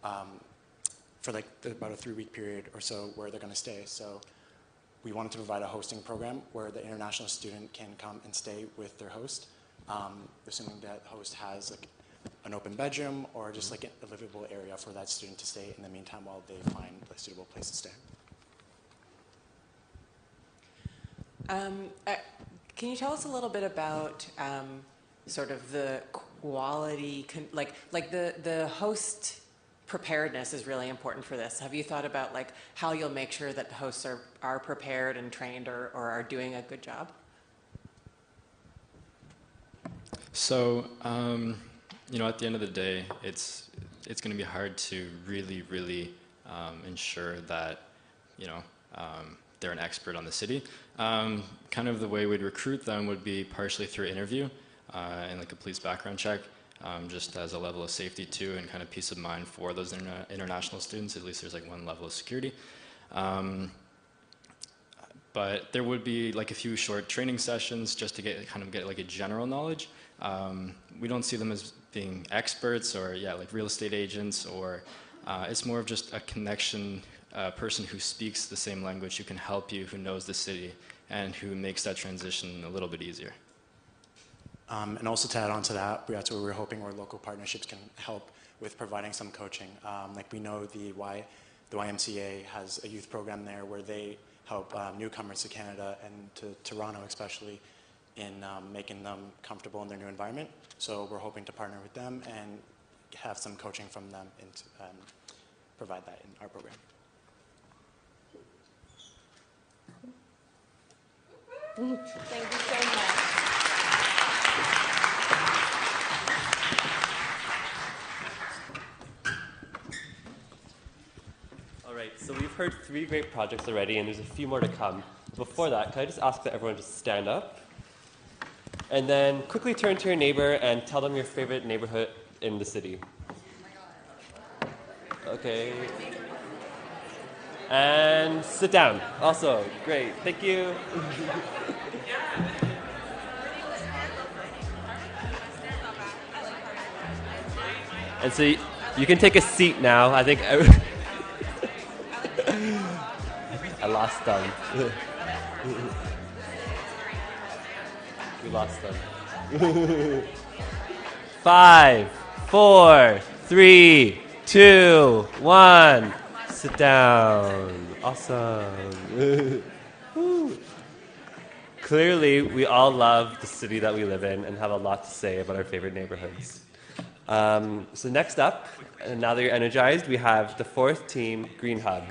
for about a 3-week period or so where they're going to stay. So we wanted to provide a hosting program where the international student can come and stay with their host, assuming that host has an open bedroom or just a livable area for that student to stay in the meantime while they find a suitable place to stay. Can you tell us a little bit about sort of the quality, the host preparedness is really important for this. Have you thought about how you'll make sure that the hosts are prepared and trained or are doing a good job? So, at the end of the day, it's going to be hard to really ensure that, they're an expert on the city. Kind of the way we'd recruit them would be partially through interview and like a police background check, just as a level of safety too, and kind of peace of mind for those international students. At least there's like one level of security. But there would be like a few short training sessions just to get like a general knowledge. We don't see them as being experts or like real estate agents, or it's more of just a connection, person who speaks the same language, who can help you, who knows the city, and who makes that transition a little bit easier. And also to add on to that, that's where we're hoping our local partnerships can help with providing some coaching. Like we know the YMCA has a youth program there where they help newcomers to Canada and to Toronto especially in making them comfortable in their new environment. So we're hoping to partner with them and have some coaching from them and provide that in our program. Thank you so much. All right, so we've heard 3 great projects already, and there's a few more to come. Before that, can I just ask that everyone just stand up? And then quickly turn to your neighbor and tell them your favorite neighborhood in the city. Okay. And sit down. Also, great. Thank you. And so you can take a seat now. I think I lost them. We lost them. 5, 4, 3, 2, 1. Sit down. Awesome. Clearly, we all love the city that we live in and have a lot to say about our favorite neighborhoods. So next up, and now that you're energized, we have the 4th team, Green Hub.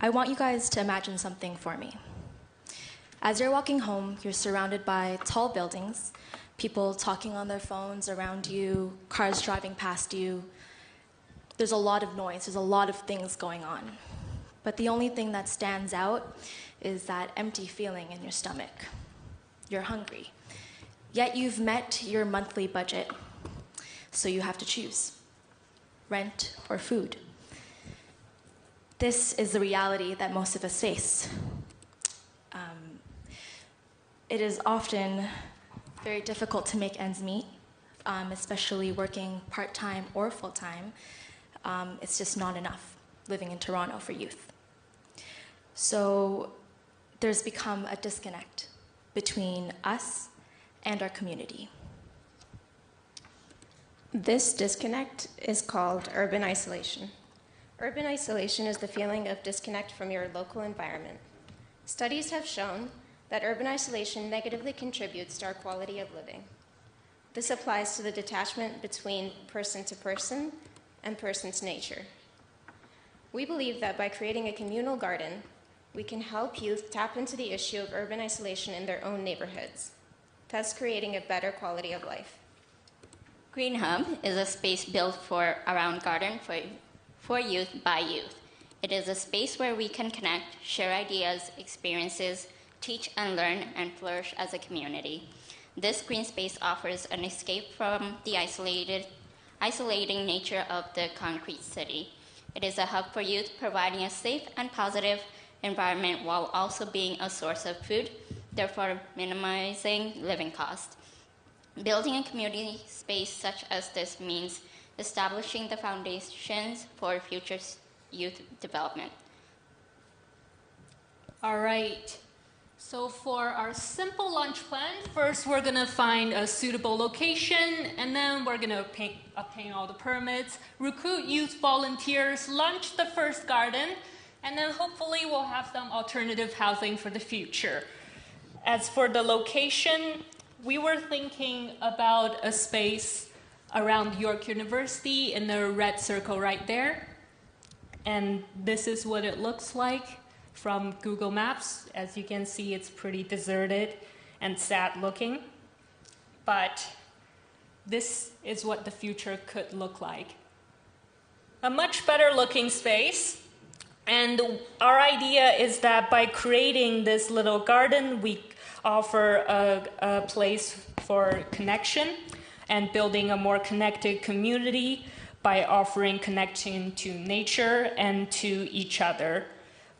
I want you guys to imagine something for me. As you're walking home, you're surrounded by tall buildings, people talking on their phones around you, cars driving past you. There's a lot of noise, there's a lot of things going on. But the only thing that stands out is that empty feeling in your stomach. You're hungry. Yet you've met your monthly budget, so you have to choose rent or food. This is the reality that most of us face. It is often very difficult to make ends meet, especially working part-time or full-time. It's just not enough living in Toronto for youth. So there's become a disconnect between us and our community. This disconnect is called urban isolation. Urban isolation is the feeling of disconnect from your local environment. Studies have shown that urban isolation negatively contributes to our quality of living. This applies to the detachment between person to person and person to nature. We believe that by creating a communal garden, we can help youth tap into the issue of urban isolation in their own neighborhoods, thus creating a better quality of life. Green Hub is a space built around garden for youth by youth. It is a space where we can connect, share ideas, experiences, teach and learn, and flourish as a community. This green space offers an escape from the isolating nature of the concrete city. It is a hub for youth, providing a safe and positive environment while also being a source of food, therefore minimizing living costs. Building a community space such as this means establishing the foundations for future youth development. All right. So for our simple lunch plan, first we're going to find a suitable location, and then we're going to obtain all the permits, recruit youth volunteers, launch the first garden, and then hopefully we'll have some alternative housing for the future. As for the location, we were thinking about a space around York University in the red circle right there. And this is what it looks like from Google Maps. As you can see, it's pretty deserted and sad looking. But this is what the future could look like. A much better looking space. And our idea is that by creating this little garden, we offer a place for connection and building a more connected community by offering connection to nature and to each other.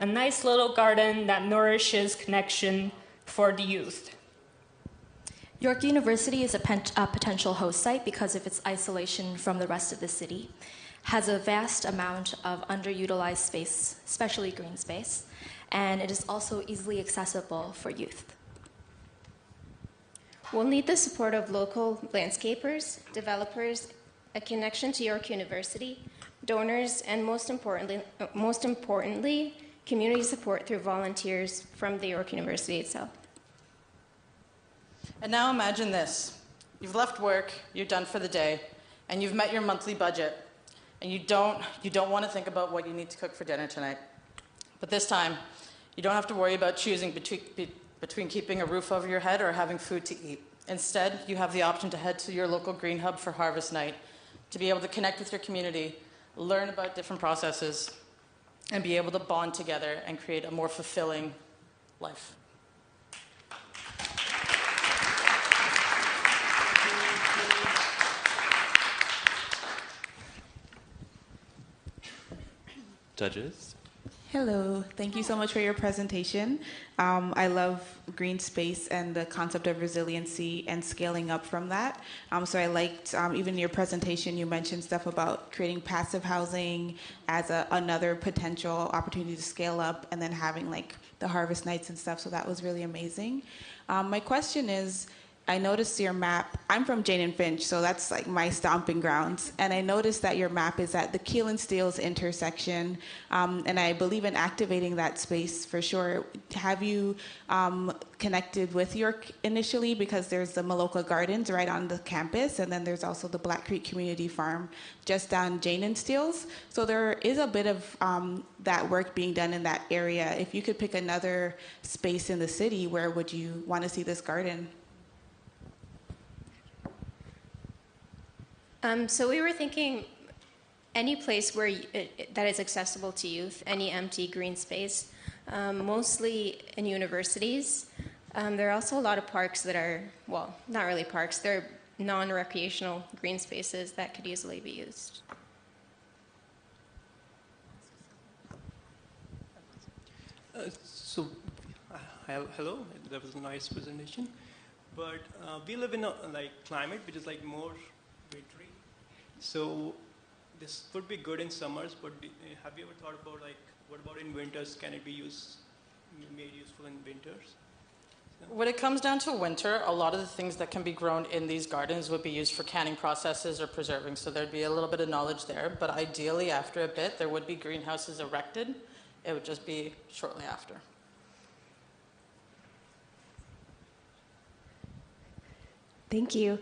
A nice little garden that nourishes connection for the youth. York University is a potential host site because of its isolation from the rest of the city, has a vast amount of underutilized space, especially green space, and it is also easily accessible for youth. We'll need the support of local landscapers, developers, a connection to York University, donors, and most importantly, community support through volunteers from the York University itself. And now imagine this. You've left work, you're done for the day, and you've met your monthly budget, and you don't want to think about what you need to cook for dinner tonight. But this time, you don't have to worry about choosing between keeping a roof over your head or having food to eat. Instead, you have the option to head to your local green hub for harvest night, to be able to connect with your community, learn about different processes, and be able to bond together and create a more fulfilling life. Judges? Hello, thank you so much for your presentation. I love green space and the concept of resiliency and scaling up from that. So I liked, even in your presentation, you mentioned stuff about creating passive housing as another potential opportunity to scale up, and then having like the harvest nights and stuff, so that was really amazing. My question is, I noticed your map. I'm from Jane and Finch, so that's like my stomping grounds. And I noticed that your map is at the Keele and Steeles intersection, and I believe in activating that space for sure. Have you connected with York initially? Because there's the Maloka Gardens right on the campus, and then there's also the Black Creek Community Farm just down Jane and Steeles. So there is a bit of that work being done in that area. If you could pick another space in the city, where would you want to see this garden? So we were thinking any place where that is accessible to youth, any empty green space, mostly in universities. There are also a lot of parks that are, well, not really parks, they're non-recreational green spaces that could easily be used. Hello, that was a nice presentation. But we live in a climate which is more wintry. So this would be good in summers, but have you ever thought about what about in winters? Can it be made useful in winters? When it comes down to winter, a lot of the things that can be grown in these gardens would be used for canning processes or preserving, so there'd be a little bit of knowledge there. But ideally, after a bit, there would be greenhouses erected. It would just be shortly after. Thank you.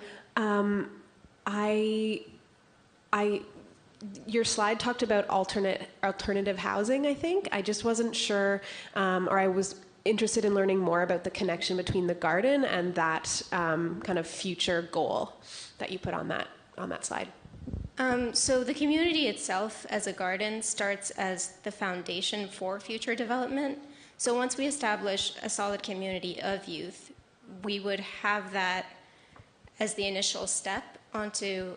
Your slide talked about alternative housing, I think. I just wasn't sure, or I was interested in learning more about the connection between the garden and that kind of future goal that you put on that slide. So the community itself as a garden starts as the foundation for future development. So once we establish a solid community of youth, we would have that as the initial step onto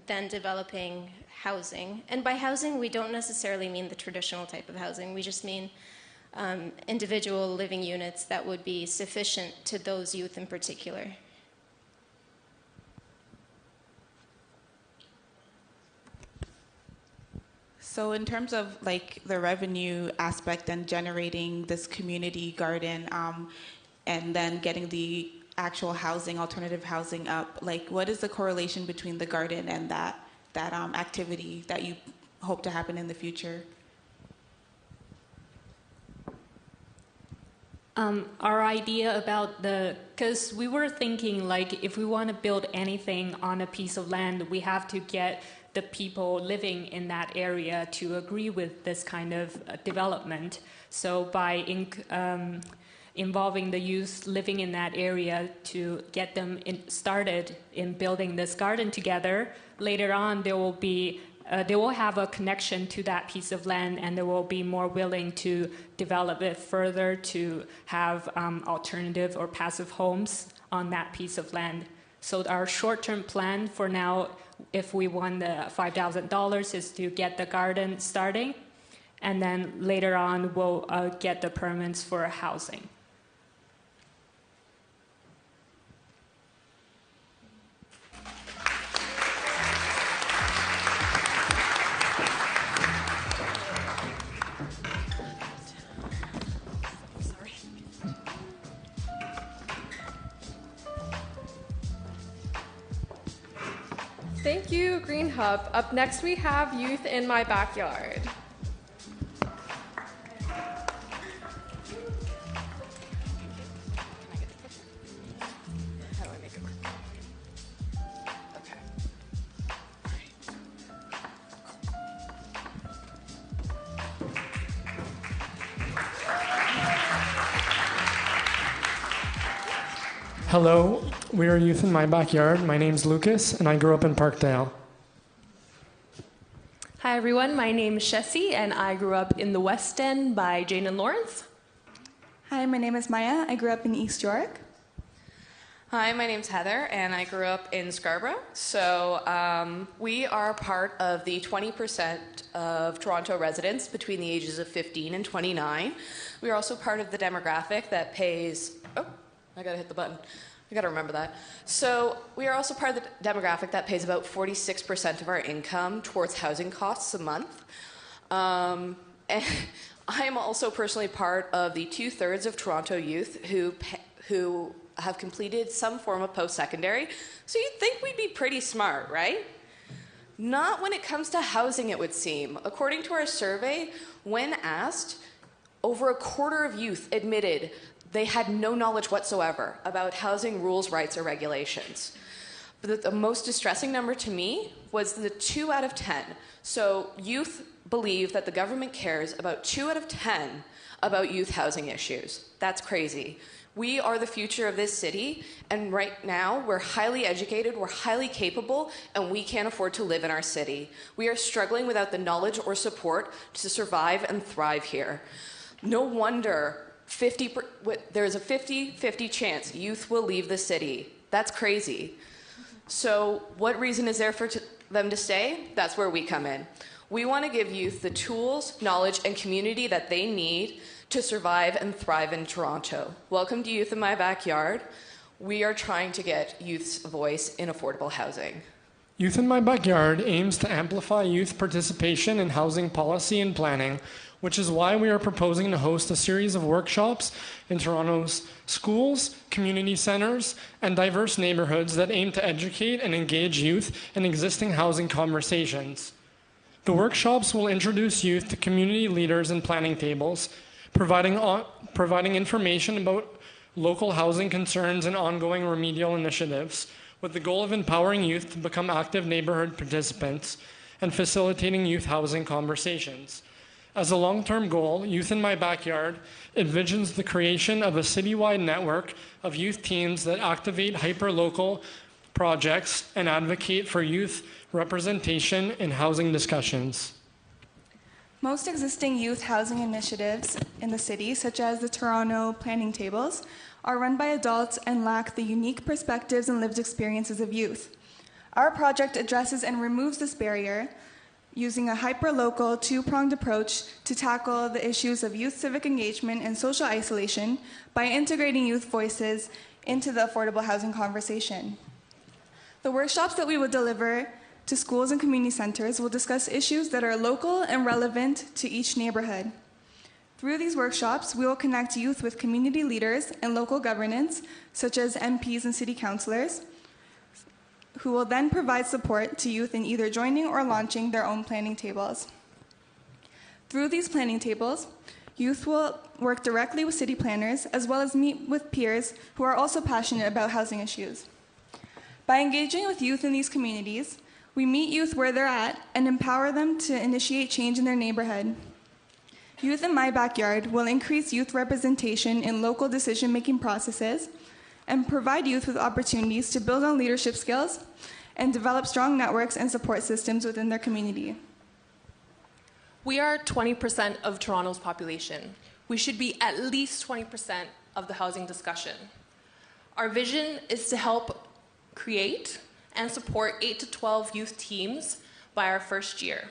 then developing housing. And by housing, we don't necessarily mean the traditional type of housing. We just mean individual living units that would be sufficient to those youth in particular. So in terms of like the revenue aspect and generating this community garden, and then getting the actual housing, alternative housing up, like what is the correlation between the garden and that activity that you hope to happen in the future? Our idea about because we were thinking like if we want to build anything on a piece of land, we have to get the people living in that area to agree with this kind of development. So by involving the youth living in that area to get them started in building this garden together, later on they will have a connection to that piece of land, and they will be more willing to develop it further to have alternative or passive homes on that piece of land. So our short-term plan for now, if we won the $5,000, is to get the garden starting, and then later on we'll get the permits for housing. Thank you, Green Hub. Up next, we have Youth in My Backyard. How do I make it work? Okay. Hello, we are Youth in My Backyard. My name's Lucas, and I grew up in Parkdale. Hi everyone, my name is Shessie, and I grew up in the West End by Jane and Lawrence. Hi, my name is Maya. I grew up in East York. Hi, my name's Heather, and I grew up in Scarborough. So we are part of the 20% of Toronto residents between the ages of 15 and 29. We are also part of the demographic that pays... Oh, I gotta hit the button. I gotta remember that. So we are also part of the demographic that pays about 46% of our income towards housing costs a month. And I am also personally part of the 2/3 of Toronto youth who have completed some form of post-secondary. So you'd think we'd be pretty smart, right? Not when it comes to housing, it would seem. According to our survey, when asked, over a quarter of youth admitted they had no knowledge whatsoever about housing rules, rights, or regulations. But the most distressing number to me was the 2 out of 10. So youth believe that the government cares about 2 out of 10 about youth housing issues. That's crazy. We are the future of this city, and right now we're highly educated, we're highly capable, and we can't afford to live in our city. We are struggling without the knowledge or support to survive and thrive here. No wonder there's a 50-50 chance youth will leave the city. That's crazy. So what reason is there for them to stay? That's where we come in. We want to give youth the tools, knowledge, and community that they need to survive and thrive in Toronto. Welcome to Youth in My Backyard. We are trying to get youth's voice in affordable housing. Youth in My Backyard aims to amplify youth participation in housing policy and planning, which is why we are proposing to host a series of workshops in Toronto's schools, community centers, and diverse neighborhoods that aim to educate and engage youth in existing housing conversations. The workshops will introduce youth to community leaders and planning tables, providing information about local housing concerns and ongoing remedial initiatives, with the goal of empowering youth to become active neighborhood participants and facilitating youth housing conversations. As a long-term goal, Youth in My Backyard envisions the creation of a citywide network of youth teams that activate hyper-local projects and advocate for youth representation in housing discussions. Most existing youth housing initiatives in the city, such as the Toronto Planning Tables, are run by adults and lack the unique perspectives and lived experiences of youth. Our project addresses and removes this barrier using a hyper-local, two-pronged approach to tackle the issues of youth civic engagement and social isolation by integrating youth voices into the affordable housing conversation. The workshops that we will deliver to schools and community centers will discuss issues that are local and relevant to each neighborhood. Through these workshops, we will connect youth with community leaders and local governance, such as MPs and city councilors, who will then provide support to youth in either joining or launching their own planning tables. Through these planning tables, youth will work directly with city planners as well as meet with peers who are also passionate about housing issues. By engaging with youth in these communities, we meet youth where they're at and empower them to initiate change in their neighborhood. Youth in My Backyard will increase youth representation in local decision-making processes and provide youth with opportunities to build on leadership skills and develop strong networks and support systems within their community. We are 20% of Toronto's population. We should be at least 20% of the housing discussion. Our vision is to help create and support 8 to 12 youth teams by our first year.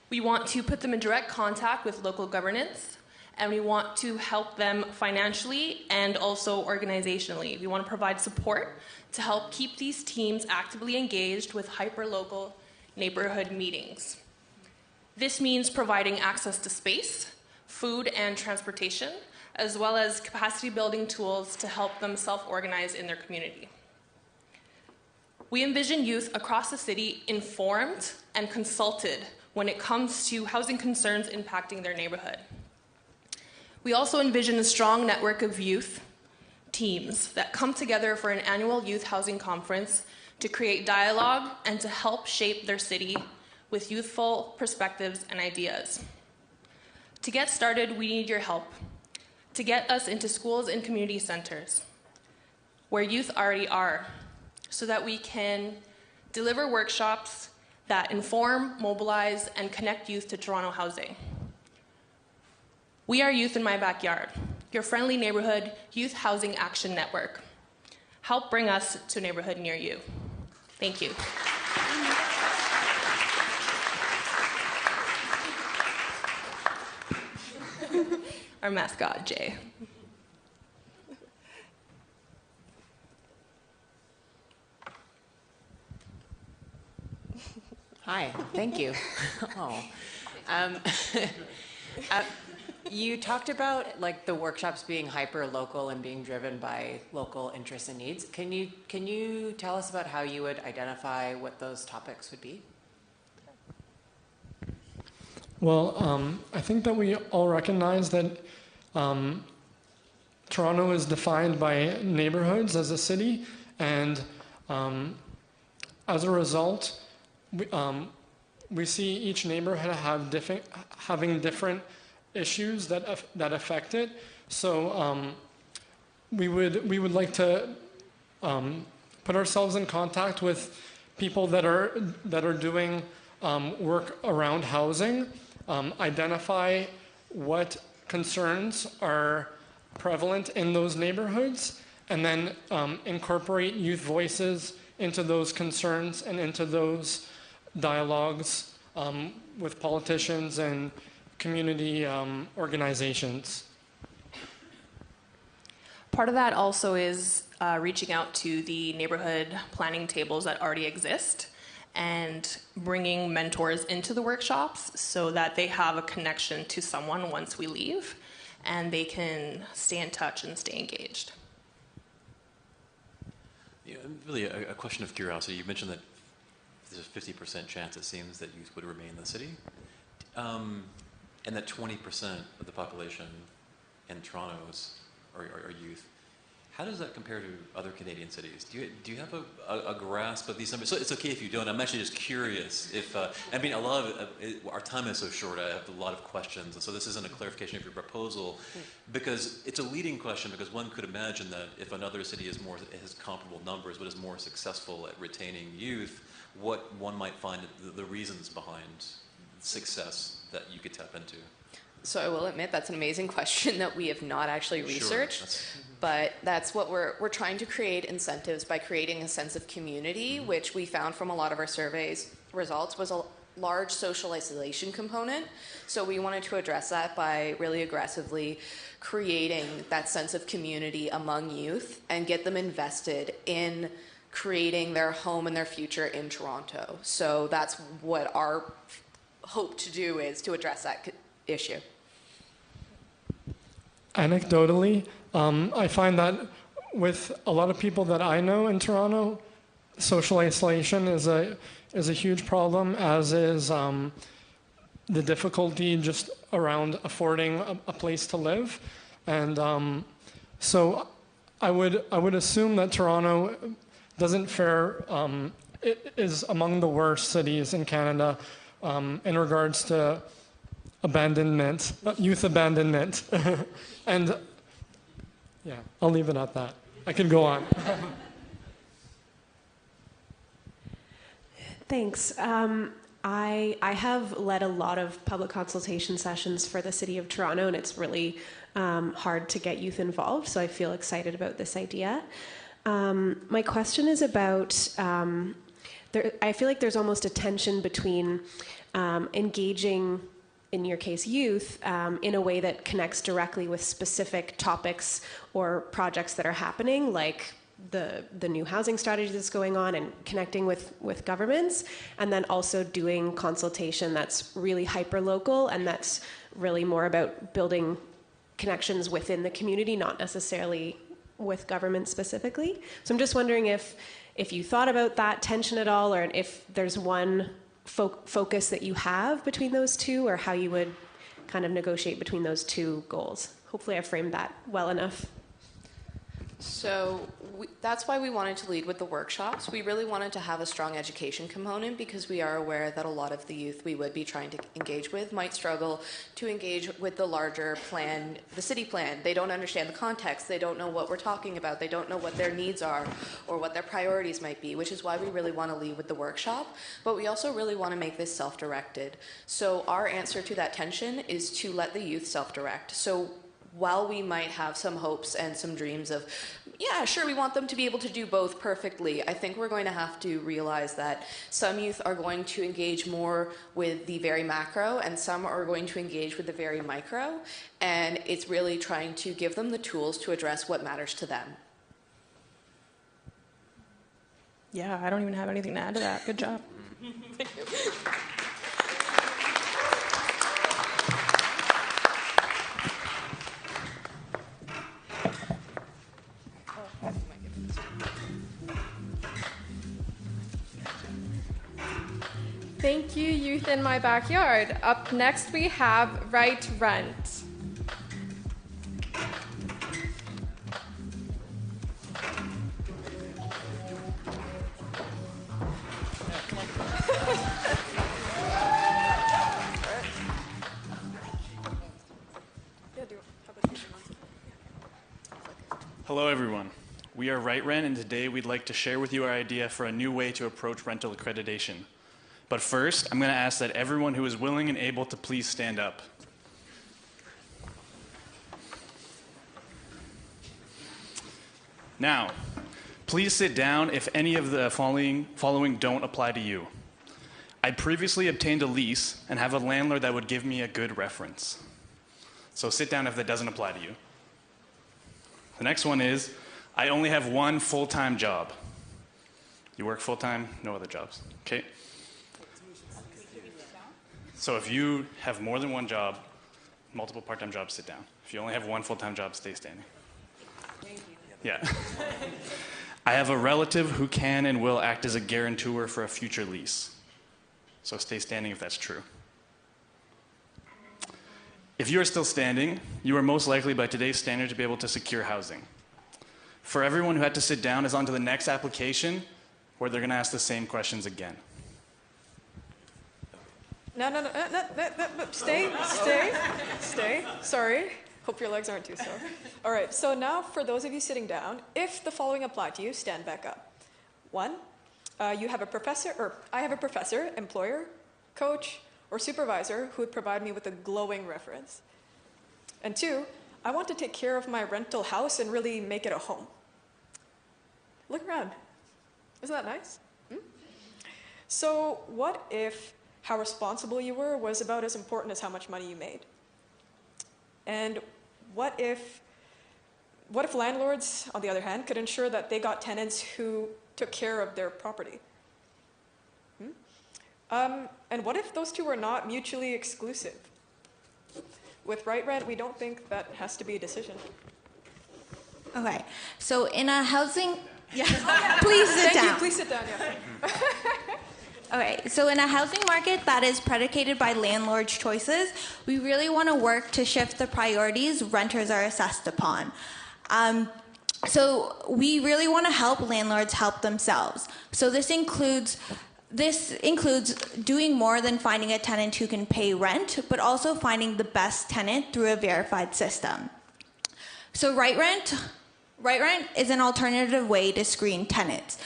We want to put them in direct contact with local governance, and we want to help them financially and also organizationally. We want to provide support to help keep these teams actively engaged with hyper-local neighborhood meetings. This means providing access to space, food, and transportation, as well as capacity building tools to help them self-organize in their community. We envision youth across the city informed and consulted when it comes to housing concerns impacting their neighborhood. We also envision a strong network of youth teams that come together for an annual youth housing conference to create dialogue and to help shape their city with youthful perspectives and ideas. To get started, we need your help to get us into schools and community centers where youth already are, so that we can deliver workshops that inform, mobilize, and connect youth to Toronto housing. We are Youth in My Backyard, your friendly neighborhood youth housing action network. Help bring us to a neighborhood near you. Thank you. Our mascot, Jay. Hi, thank you. Oh. You talked about like the workshops being hyper-local and being driven by local interests and needs. Can you tell us about how you would identify what those topics would be? Well, I think that we all recognize that Toronto is defined by neighborhoods as a city, and as a result, we see each neighborhood having different issues that affect it. So we would like to put ourselves in contact with people that are doing work around housing, identify what concerns are prevalent in those neighborhoods, and then incorporate youth voices into those concerns and into those dialogues with politicians and community organizations. Part of that also is reaching out to the neighborhood planning tables that already exist and bringing mentors into the workshops so that they have a connection to someone once we leave and they can stay in touch and stay engaged. Yeah, really a question of curiosity. You mentioned that there's a 50% chance, it seems, that youth would remain in the city, and that 20% of the population in Toronto are youth. How does that compare to other Canadian cities? Do you have a grasp of these numbers? So it's okay if you don't. I'm actually just curious if, I mean, a lot of our time is so short, I have a lot of questions, and so this isn't a clarification of your proposal, because it's a leading question, because one could imagine that if another city has comparable numbers, but is more successful at retaining youth, what one might find the reasons behind success that you could tap into. So I will admit that's an amazing question that we have not actually researched. Sure, but that's what we're trying to create incentives by creating a sense of community, which we found from a lot of our surveys results was a large social isolation component. So we wanted to address that by really aggressively creating that sense of community among youth and get them invested in creating their home and their future in Toronto. So that's what our hope to do is to address that issue. Anecdotally, I find that with a lot of people that I know in Toronto, social isolation is a huge problem, as is the difficulty just around affording a place to live. And so I would assume that Toronto doesn't fare, it is among the worst cities in Canada in regards to abandonment, youth abandonment. And yeah, I'll leave it at that. I could go on. Thanks. I have led a lot of public consultation sessions for the City of Toronto, and it's really hard to get youth involved, so I feel excited about this idea. My question is about, I feel like there's almost a tension between engaging, in your case, youth, in a way that connects directly with specific topics or projects that are happening, like the new housing strategy that's going on and connecting with governments, and then also doing consultation that's really hyper-local and that's really more about building connections within the community, not necessarily with government specifically. So I'm just wondering if you thought about that tension at all, or if there's one focus that you have between those two, or how you would kind of negotiate between those two goals. Hopefully I framed that well enough. So that's why we wanted to lead with the workshops. We really wanted to have a strong education component because we are aware that a lot of the youth we would be trying to engage with might struggle to engage with the larger plan, the city plan. They don't understand the context. They don't know what we're talking about. They don't know what their needs are or what their priorities might be, which is why we really want to lead with the workshop. But we also really want to make this self-directed. So our answer to that tension is to let the youth self-direct. So while we might have some hopes and some dreams of, yeah, sure, we want them to be able to do both perfectly, I think we're going to have to realize that some youth are going to engage more with the very macro and some are going to engage with the very micro. And it's really trying to give them the tools to address what matters to them. Yeah, I don't even have anything to add to that. Good job. Thank you. Thank you, Youth in My Backyard. Up next, we have Right Rent. Hello, everyone. We are Right Rent, and today we'd like to share with you our idea for a new way to approach rental accreditation. But first, I'm going to ask that everyone who is willing and able to please stand up. Now, please sit down if any of the following don't apply to you. I previously obtained a lease and have a landlord that would give me a good reference. So sit down if that doesn't apply to you. The next one is, I only have one full-time job. You work full-time, no other jobs, okay? So if you have more than one job, multiple part-time jobs, sit down. If you only have one full-time job, stay standing. Thank you. Yeah. I have a relative who can and will act as a guarantor for a future lease. So stay standing if that's true. If you are still standing, you are most likely by today's standard to be able to secure housing. For everyone who had to sit down is on to the next application where they're going to ask the same questions again. No, stay. Sorry. Hope your legs aren't too sore. All right, so now for those of you sitting down, if the following apply to you, stand back up. 1, you have a professor, or I have a professor, employer, coach, or supervisor who would provide me with a glowing reference. And 2, I want to take care of my rental house and really make it a home. Look around. Isn't that nice? So what if how responsible you were was about as important as how much money you made? And what if landlords, on the other hand, could ensure that they got tenants who took care of their property? And what if those two are not mutually exclusive? With right rent, we don't think that has to be a decision. Okay, so in a housing, please sit down. Thank you, please sit down, yeah. Okay, so in a housing market that is predicated by landlords' choices, we really want to work to shift the priorities renters are assessed upon. So we really want to help landlords help themselves. So this includes doing more than finding a tenant who can pay rent, but also finding the best tenant through a verified system. So Right Rent is an alternative way to screen tenants.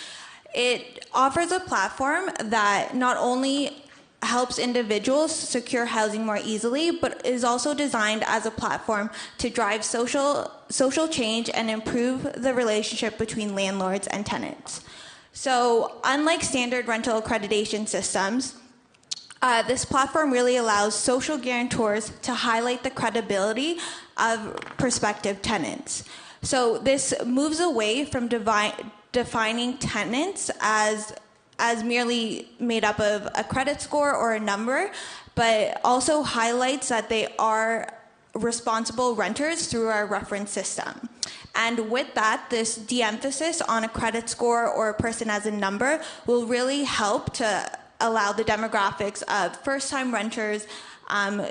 It offers a platform that not only helps individuals secure housing more easily, but is also designed as a platform to drive social change and improve the relationship between landlords and tenants. So unlike standard rental accreditation systems, this platform really allows social guarantors to highlight the credibility of prospective tenants. So this moves away from defining tenants as merely made up of a credit score or a number, but also highlights that they are responsible renters through our reference system. And with that, this de-emphasis on a credit score or a person as a number will really help to allow the demographics of first-time renters,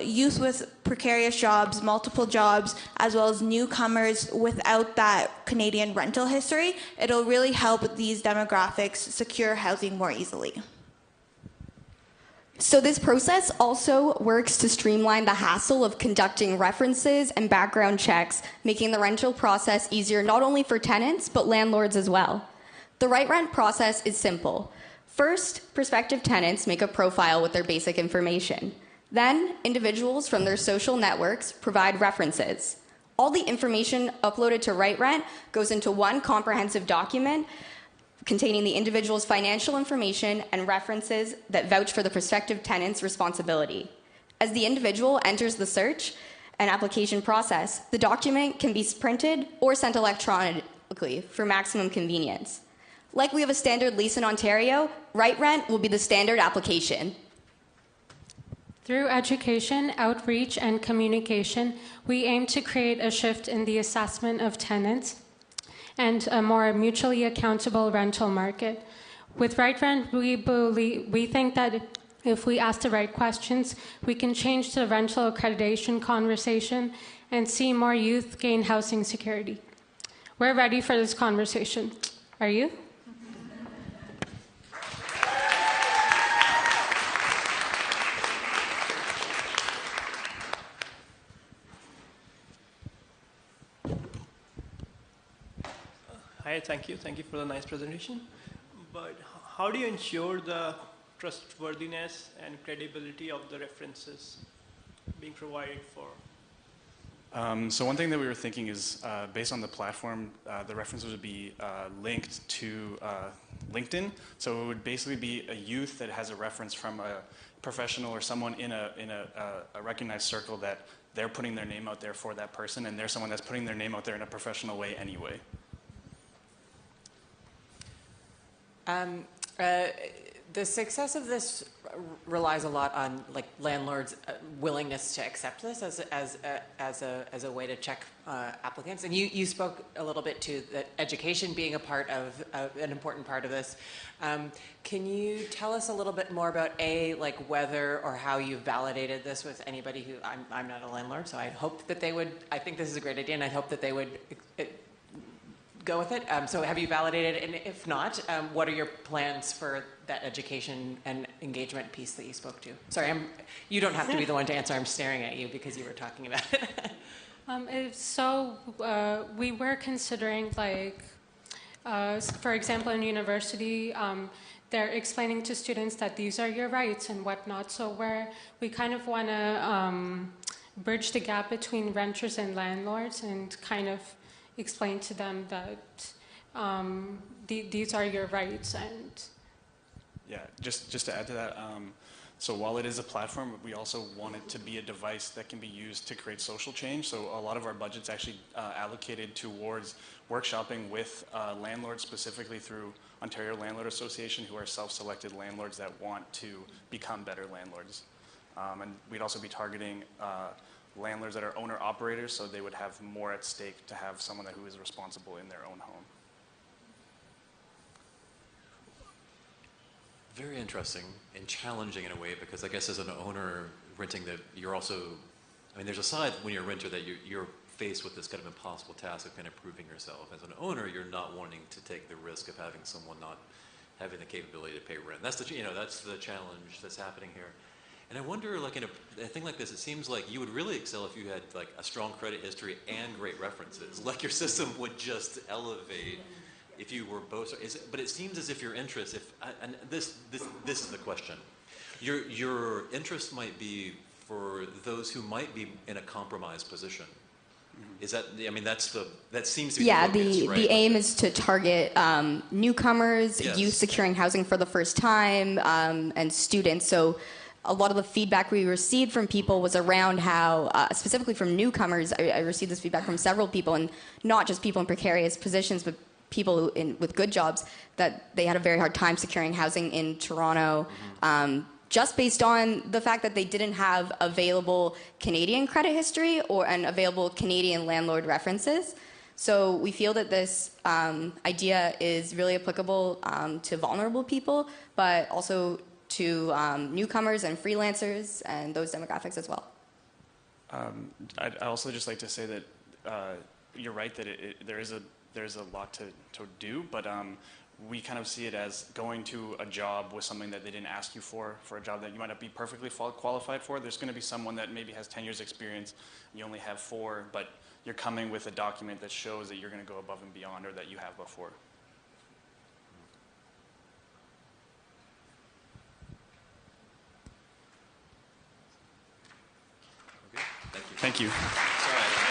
youth with precarious jobs, multiple jobs, as well as newcomers without that Canadian rental history. It'll really help these demographics secure housing more easily. So this process also works to streamline the hassle of conducting references and background checks, making the rental process easier not only for tenants, but landlords as well. The Right Rent process is simple. First, prospective tenants make a profile with their basic information. Then, individuals from their social networks provide references. All the information uploaded to Right Rent goes into one comprehensive document containing the individual's financial information and references that vouch for the prospective tenant's responsibility. As the individual enters the search and application process, the document can be printed or sent electronically for maximum convenience. Like we have a standard lease in Ontario, Right Rent will be the standard application. Through education, outreach, and communication, we aim to create a shift in the assessment of tenants and a more mutually accountable rental market. With Right Rent, we think that if we ask the right questions, we can change the rental accreditation conversation and see more youth gain housing security. We're ready for this conversation. Are you? Hi, thank you. Thank you for the nice presentation. But how do you ensure the trustworthiness and credibility of the references being provided for? So one thing that we were thinking is, based on the platform, the references would be linked to LinkedIn. So it would basically be a youth that has a reference from a professional or someone in a recognized circle that they're putting their name out there for that person, and there's someone that's putting their name out there in a professional way anyway. The success of this relies a lot on landlords' willingness to accept this as a way to check applicants. And you spoke a little bit to that education being a part of an important part of this. Can you tell us a little bit more about whether or how you validated this with anybody who I'm not a landlord, so I hope that they would. I think this is a great idea, and I hope that they would go with it. So have you validated, and if not, what are your plans for that education and engagement piece that you spoke to? Sorry, you don't have to be the one to answer. I'm staring at you because you were talking about it. We were considering, for example, in university, they're explaining to students that these are your rights and whatnot. So we kind of want to bridge the gap between renters and landlords and kind of explain to them that these are your rights. And yeah, just to add to that, So while it is a platform, we also want it to be a device that can be used to create social change. So a lot of our budget's actually allocated towards workshopping with landlords, specifically through Ontario Landlord Association, who are self-selected landlords that want to become better landlords. And we'd also be targeting landlords that are owner-operators, so they would have more at stake to have someone who is responsible in their own home. Very interesting and challenging in a way, because I guess as an owner renting, that you're also, I mean, there's a side when you're a renter that you're faced with this kind of impossible task of kind of proving yourself. As an owner, you're not wanting to take the risk of having someone not having the capability to pay rent. That's the, that's the challenge that's happening here. And I wonder, like in a thing like this, it seems like you would really excel if you had like a strong credit history and great references. Like your system would just elevate if you were both. But it seems as if your interest, and this is the question, your interest might be for those who might be in a compromised position. Is that? I mean, that seems to be yeah. the focus, right? The aim is to target newcomers, Yes. youth securing housing for the first time, and students. So a lot of the feedback we received from people was around how, specifically from newcomers, I received this feedback from several people, and not just people in precarious positions, but people with good jobs, that they had a very hard time securing housing in Toronto, just based on the fact that they didn't have available Canadian credit history and available Canadian landlord references. So we feel that this idea is really applicable to vulnerable people, but also to newcomers and freelancers and those demographics as well. I'd also just like to say that you're right that there's a lot to do, but we kind of see it as going to a job with something that they didn't ask you for a job that you might not be perfectly qualified for. There's going to be someone that maybe has 10 years experience, you only have 4, but you're coming with a document that shows that you're going to go above and beyond, or that you have before. Okay, thank you. Thank you.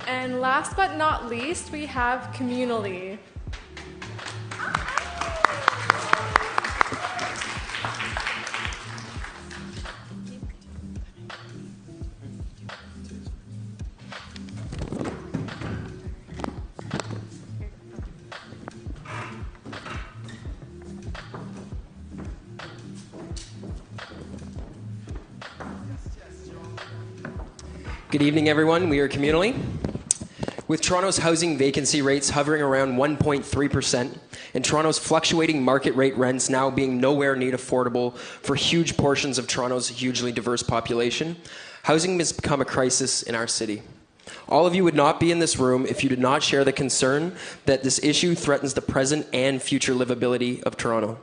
And last but not least, we have communally. Good evening, everyone. We are Communally. With Toronto's housing vacancy rates hovering around 1.3% and Toronto's fluctuating market rate rents now being nowhere near affordable for huge portions of Toronto's hugely diverse population, housing has become a crisis in our city. All of you would not be in this room if you did not share the concern that this issue threatens the present and future livability of Toronto.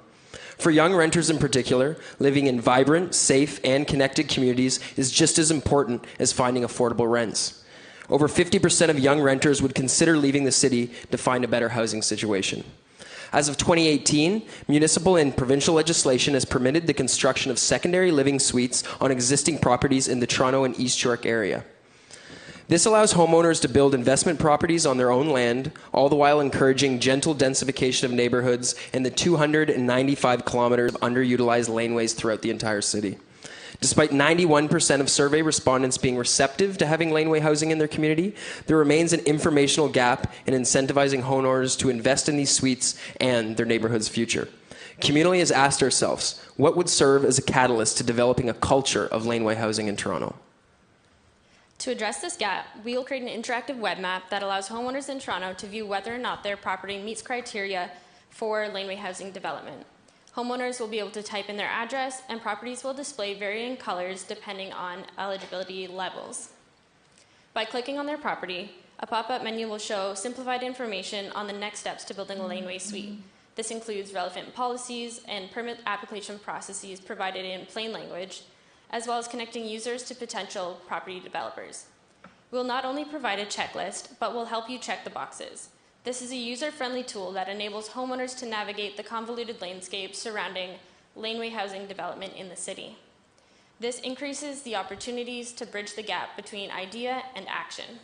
For young renters in particular, living in vibrant, safe, and connected communities is just as important as finding affordable rents. Over 50% of young renters would consider leaving the city to find a better housing situation. As of 2018, municipal and provincial legislation has permitted the construction of secondary living suites on existing properties in the Toronto and East York area. This allows homeowners to build investment properties on their own land, all the while encouraging gentle densification of neighborhoods in the 295 kilometers of underutilized laneways throughout the entire city. Despite 91% of survey respondents being receptive to having laneway housing in their community, there remains an informational gap in incentivizing homeowners to invest in these suites and their neighborhood's future. Communally has asked ourselves, what would serve as a catalyst to developing a culture of laneway housing in Toronto? To address this gap, we will create an interactive web map that allows homeowners in Toronto to view whether or not their property meets criteria for laneway housing development. Homeowners will be able to type in their address, and properties will display varying colors depending on eligibility levels. By clicking on their property, a pop-up menu will show simplified information on the next steps to building a laneway suite. This includes relevant policies and permit application processes provided in plain language, as well as connecting users to potential property developers. We'll not only provide a checklist, but will help you check the boxes. This is a user-friendly tool that enables homeowners to navigate the convoluted landscape surrounding laneway housing development in the city. This increases the opportunities to bridge the gap between idea and action.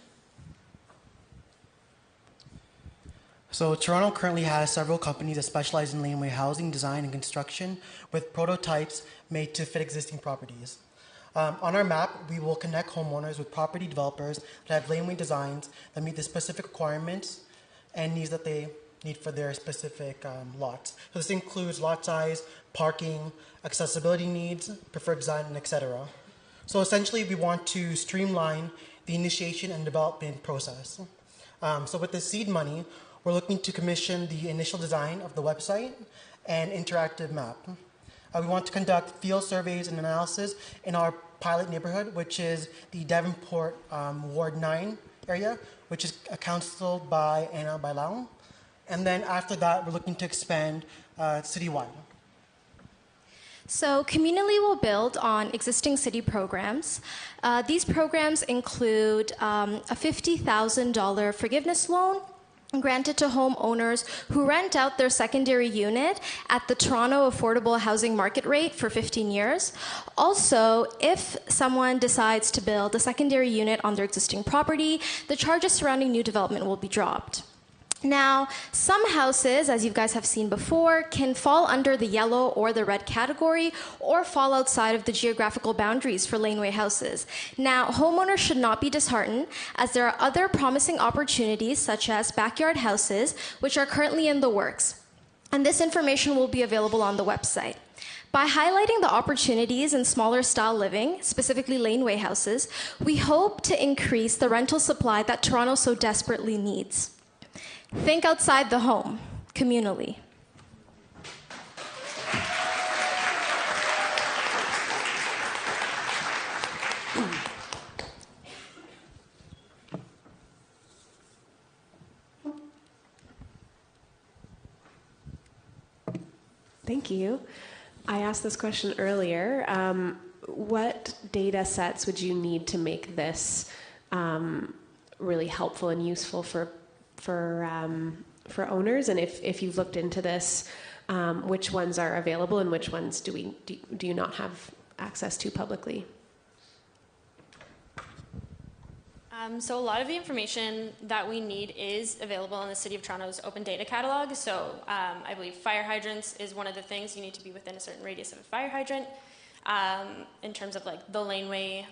So Toronto currently has several companies that specialize in laneway housing, design, and construction with prototypes made to fit existing properties. On our map, we will connect homeowners with property developers that have laneway designs that meet the specific requirements and needs that they need for their specific lots. So this includes lot size, parking, accessibility needs, preferred design, and etc. So essentially, we want to streamline the initiation and development process. So with the seed money, we're looking to commission the initial design of the website and interactive map. We want to conduct field surveys and analysis in our pilot neighborhood, which is the Davenport Ward 9 area, which is counseled by Anna Bailao. And then after that, we're looking to expand citywide. So Communally will build on existing city programs. These programs include a $50,000 forgiveness loan granted to homeowners who rent out their secondary unit at the Toronto affordable housing market rate for 15 years. Also, if someone decides to build a secondary unit on their existing property, the charges surrounding new development will be dropped. Now, some houses, as you guys have seen before, can fall under the yellow or the red category or fall outside of the geographical boundaries for laneway houses. Now, homeowners should not be disheartened, as there are other promising opportunities, such as backyard houses, which are currently in the works. And this information will be available on the website. By highlighting the opportunities in smaller style living, specifically laneway houses, we hope to increase the rental supply that Toronto so desperately needs. Think outside the home, communally. Thank you. I asked this question earlier. What data sets would you need to make this really helpful and useful for owners? And if you've looked into this, which ones are available and which ones do you not have access to publicly? So a lot of the information that we need is available in the City of Toronto's open data catalog. So I believe fire hydrants is one of the things. You need to be within a certain radius of a fire hydrant. In terms of like the laneway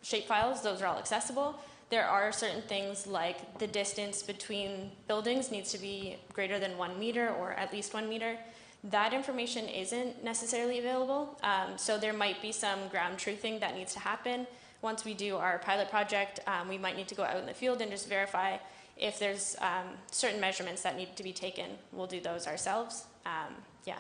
shape files, those are all accessible. There are certain things like the distance between buildings needs to be greater than 1 meter or at least 1 meter. That information isn't necessarily available. So there might be some ground truthing that needs to happen. Once we do our pilot project, we might need to go out in the field and just verify if there's certain measurements that need to be taken. We'll do those ourselves. Yeah.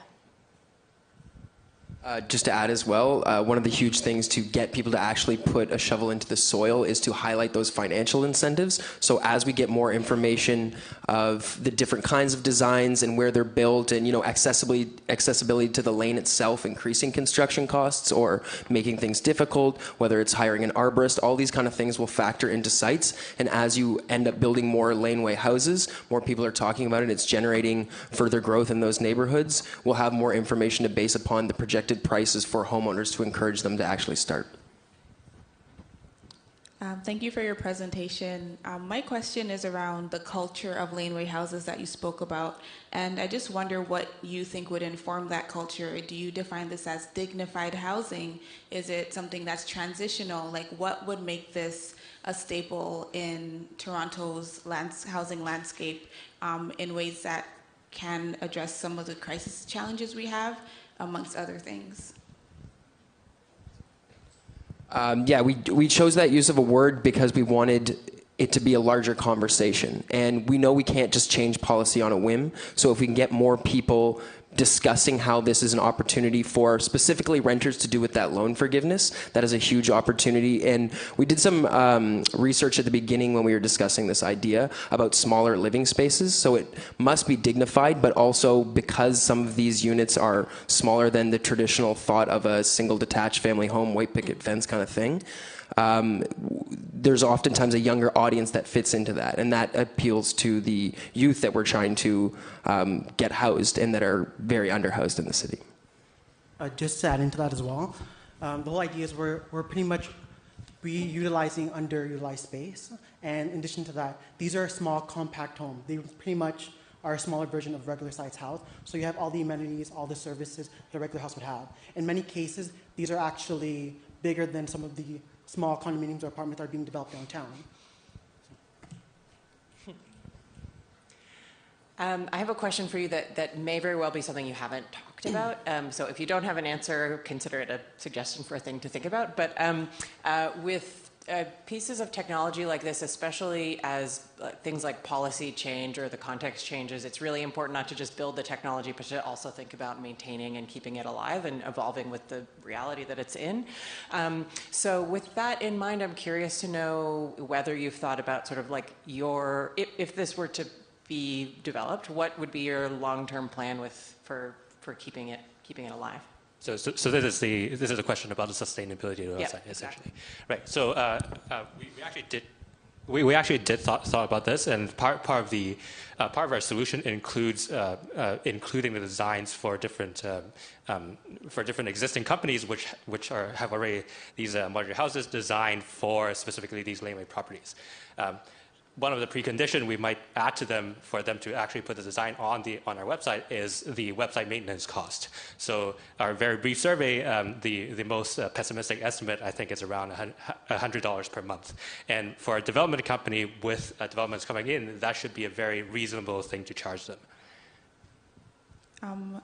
Just to add as well, one of the huge things to get people to actually put a shovel into the soil is to highlight those financial incentives. So as we get more information of the different kinds of designs and where they're built and, accessibility to the lane itself, increasing construction costs or making things difficult, whether it's hiring an arborist, all these kind of things will factor into sites. And as you end up building more laneway houses, more people are talking about it, it's generating further growth in those neighborhoods. We'll have more information to base upon the projected prices for homeowners to encourage them to actually start. Thank you for your presentation. My question is around the culture of laneway houses that you spoke about, and I just wonder what you think would inform that culture. Do you define this as dignified housing? Is it something that's transitional? Like, what would make this a staple in Toronto's housing landscape in ways that can address some of the crisis challenges we have, amongst other things? We chose that use of a word because we wanted it to be a larger conversation. And we know we can't just change policy on a whim. So if we can get more people discussing how this is an opportunity for specifically renters to do with that loan forgiveness, that is a huge opportunity. And we did some research at the beginning when we were discussing this idea about smaller living spaces. So it must be dignified, but also because some of these units are smaller than the traditional thought of a single detached family home, white picket fence kind of thing. There's oftentimes a younger audience that fits into that, and that appeals to the youth that we're trying to get housed and that are very underhoused in the city. Just to add into that as well, The whole idea is we're pretty much reutilizing underutilized space. And in addition to that, these are small, compact homes. They pretty much are a smaller version of regular size house. So you have all the amenities, all the services that a regular house would have. In many cases, these are actually bigger than some of the small condominiums or apartments that are being developed downtown. I have a question for you that may very well be something you haven't talked about. So if you don't have an answer, consider it a suggestion for a thing to think about. But with pieces of technology like this, especially as things like policy change or the context changes, it's really important not to just build the technology, but to also think about maintaining and keeping it alive and evolving with the reality that it's in. So with that in mind, I'm curious to know whether you've thought about sort of like if this were to be developed, what would be your long-term plan for keeping it alive? So this is a question about the sustainability of the website, essentially, right? So we actually did thought about this, and part of our solution includes including the designs for different existing companies which have already these modular houses designed for specifically these laneway properties. One of the preconditions we might add to them for them to actually put the design on our website is the website maintenance cost. So our very brief survey, the most pessimistic estimate I think is around $100 per month. And for a development company with developments coming in, that should be a very reasonable thing to charge them.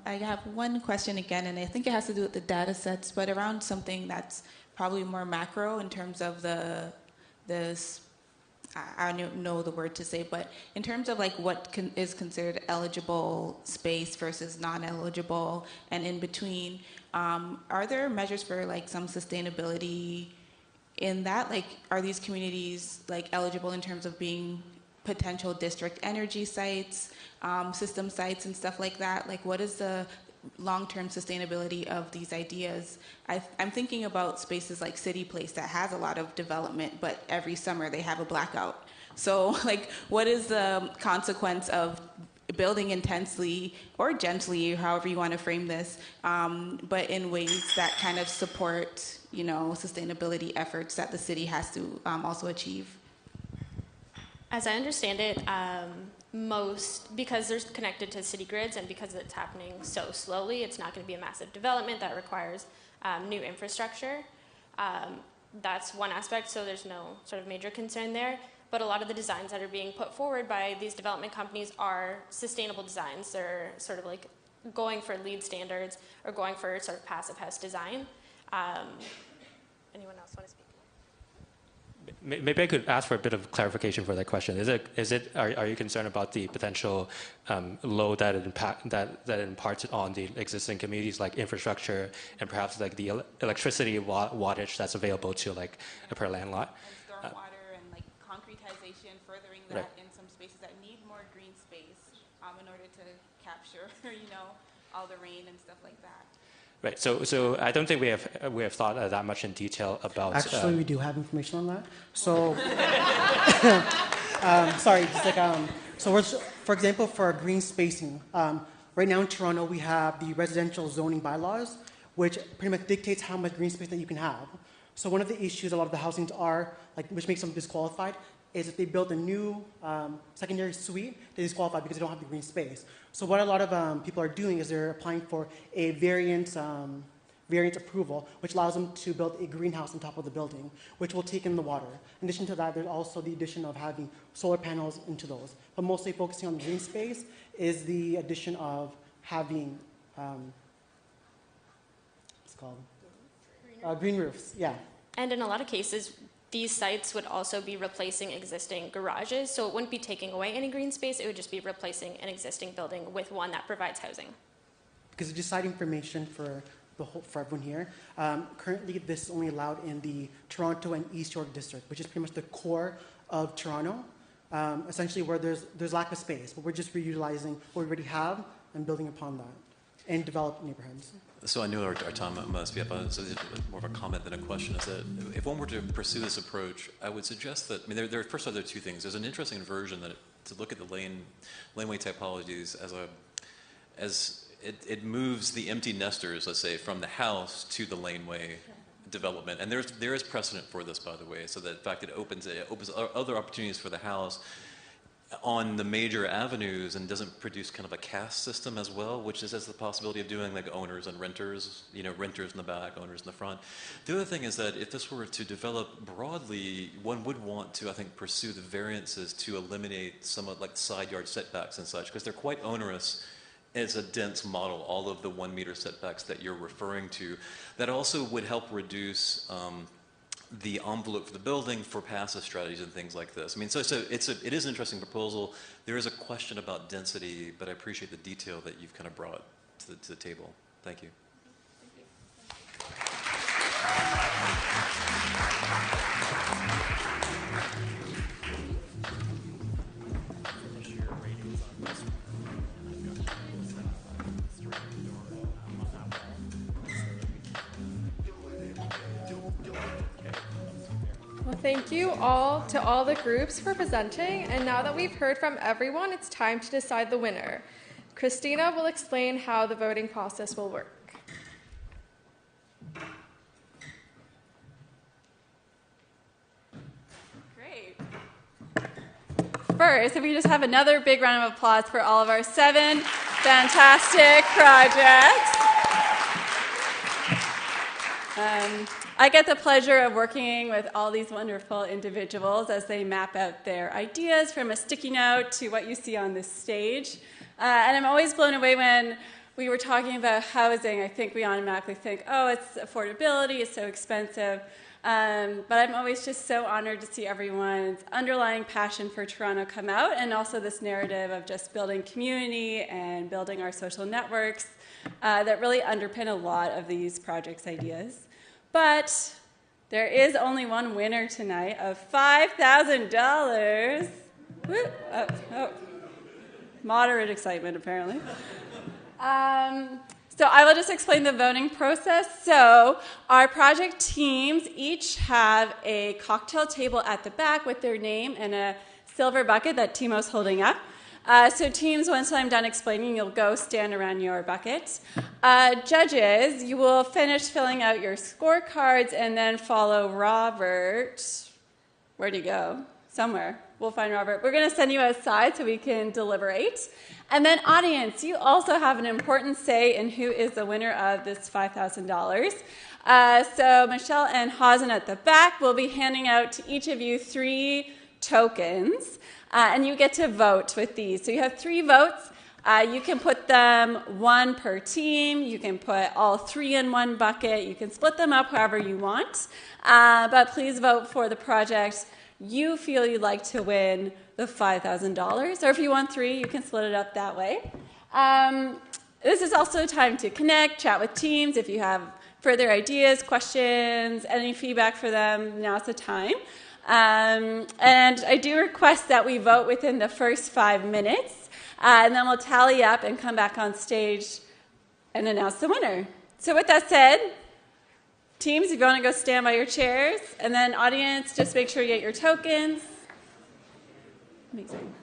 I have one question again, and I think it has to do with the data sets, but around something that's probably more macro in terms of I don't know the word to say, but in terms of like what is considered eligible space versus non-eligible and in between, are there measures for like some sustainability in that? Like, are these communities like eligible in terms of being potential district energy sites, system sites and stuff like that? Like, what is the long-term sustainability of these ideas? I'm thinking about spaces like City Place that has a lot of development, but every summer they have a blackout. So, like, what is the consequence of building intensely or gently, however you want to frame this, but in ways that kind of support, sustainability efforts that the city has to also achieve? As I understand it, because they're connected to city grids and because it's happening so slowly, it's not going to be a massive development that requires new infrastructure. That's one aspect, so there's no sort of major concern there. But a lot of the designs that are being put forward by these development companies are sustainable designs. They're sort of like going for LEED standards or going for sort of passive house design. Anyone else want to speak? Maybe I could ask for a bit of clarification for that question. Are you concerned about the potential load that it imparts on the existing communities, like infrastructure and perhaps like the electricity wattage that's available to like per land lot? And stormwater and like concretization, furthering that in some spaces that need more green space in order to capture, all the rain and stuff like that. Right. So I don't think we have thought that much in detail about. Actually, we do have information on that. So, for example, for green spacing, right now in Toronto we have the residential zoning bylaws, which pretty much dictates how much green space that you can have. So one of the issues a lot of the housings are which makes them disqualified, is if they build a new secondary suite, they're disqualified because they don't have the green space. So what a lot of people are doing is they're applying for a variance approval, which allows them to build a greenhouse on top of the building, which will take in the water. In addition to that, there's also the addition of having solar panels into those. But mostly focusing on the green space is the addition of having, what's it called? Green roofs, yeah. And in a lot of cases, these sites would also be replacing existing garages, so it wouldn't be taking away any green space, it would just be replacing an existing building with one that provides housing. Because just side information for everyone here, currently this is only allowed in the Toronto and East York district, which is pretty much the core of Toronto, essentially where there's lack of space, but we're just reutilizing what we already have and building upon that in developed neighborhoods. So I know our time must be up, so this is more of a comment than a question, is that if one were to pursue this approach, I would suggest that, first of all, there are two things. There's an interesting inversion to look at the laneway typologies as it moves the empty nesters, let's say, from the house to the laneway development. And there is precedent for this, by the way, so that in fact it opens other opportunities for the house on the major avenues and doesn't produce kind of a caste system as well, which has the possibility of doing like owners and renters, renters in the back, owners in the front. The other thing is that if this were to develop broadly, one would want to, I think, pursue the variances to eliminate some of like side yard setbacks and such, because they're quite onerous. It's a dense model, all of the 1 meter setbacks that you're referring to. That also would help reduce the envelope for the building for passive strategies and things like this. I mean, so it is an interesting proposal. There is a question about density, but I appreciate the detail that you've kind of brought to the table. Thank you. Thank you all to all the groups for presenting, and now that we've heard from everyone, it's time to decide the winner. Christina will explain how the voting process will work. Great. First, if we just have another big round of applause for all of our 7 fantastic projects. I get the pleasure of working with all these wonderful individuals as they map out their ideas from a sticky note to what you see on this stage. And I'm always blown away when we were talking about housing. I think we automatically think, oh, it's affordability, it's so expensive. But I'm always just so honored to see everyone's underlying passion for Toronto come out, and also this narrative of just building community and building our social networks that really underpin a lot of these projects' ideas. But there is only one winner tonight of $5,000. Moderate excitement, apparently. So I will just explain the voting process. So our project teams each have a cocktail table at the back with their name and a silver bucket that Timo's holding up. So teams, once I'm done explaining, you'll go stand around your bucket. Judges, you will finish filling out your scorecards and then follow Robert. Where'd he go? Somewhere. We'll find Robert. We're going to send you outside so we can deliberate. And then audience, you also have an important say in who is the winner of this $5,000. So Michelle and Hazen at the back will be handing out to each of you 3 tokens. And you get to vote with these. So you have 3 votes. You can put them 1 per team. You can put all 3 in one bucket. You can split them up however you want. But please vote for the project you feel you'd like to win the $5,000. Or if you want 3, you can split it up that way. This is also a time to connect, chat with teams. If you have further ideas, questions, any feedback for them, now's the time. And I do request that we vote within the first 5 minutes, and then we'll tally up and come back on stage and announce the winner. So with that said, teams, if you want to go stand by your chairs, and then audience, just make sure you get your tokens. Amazing.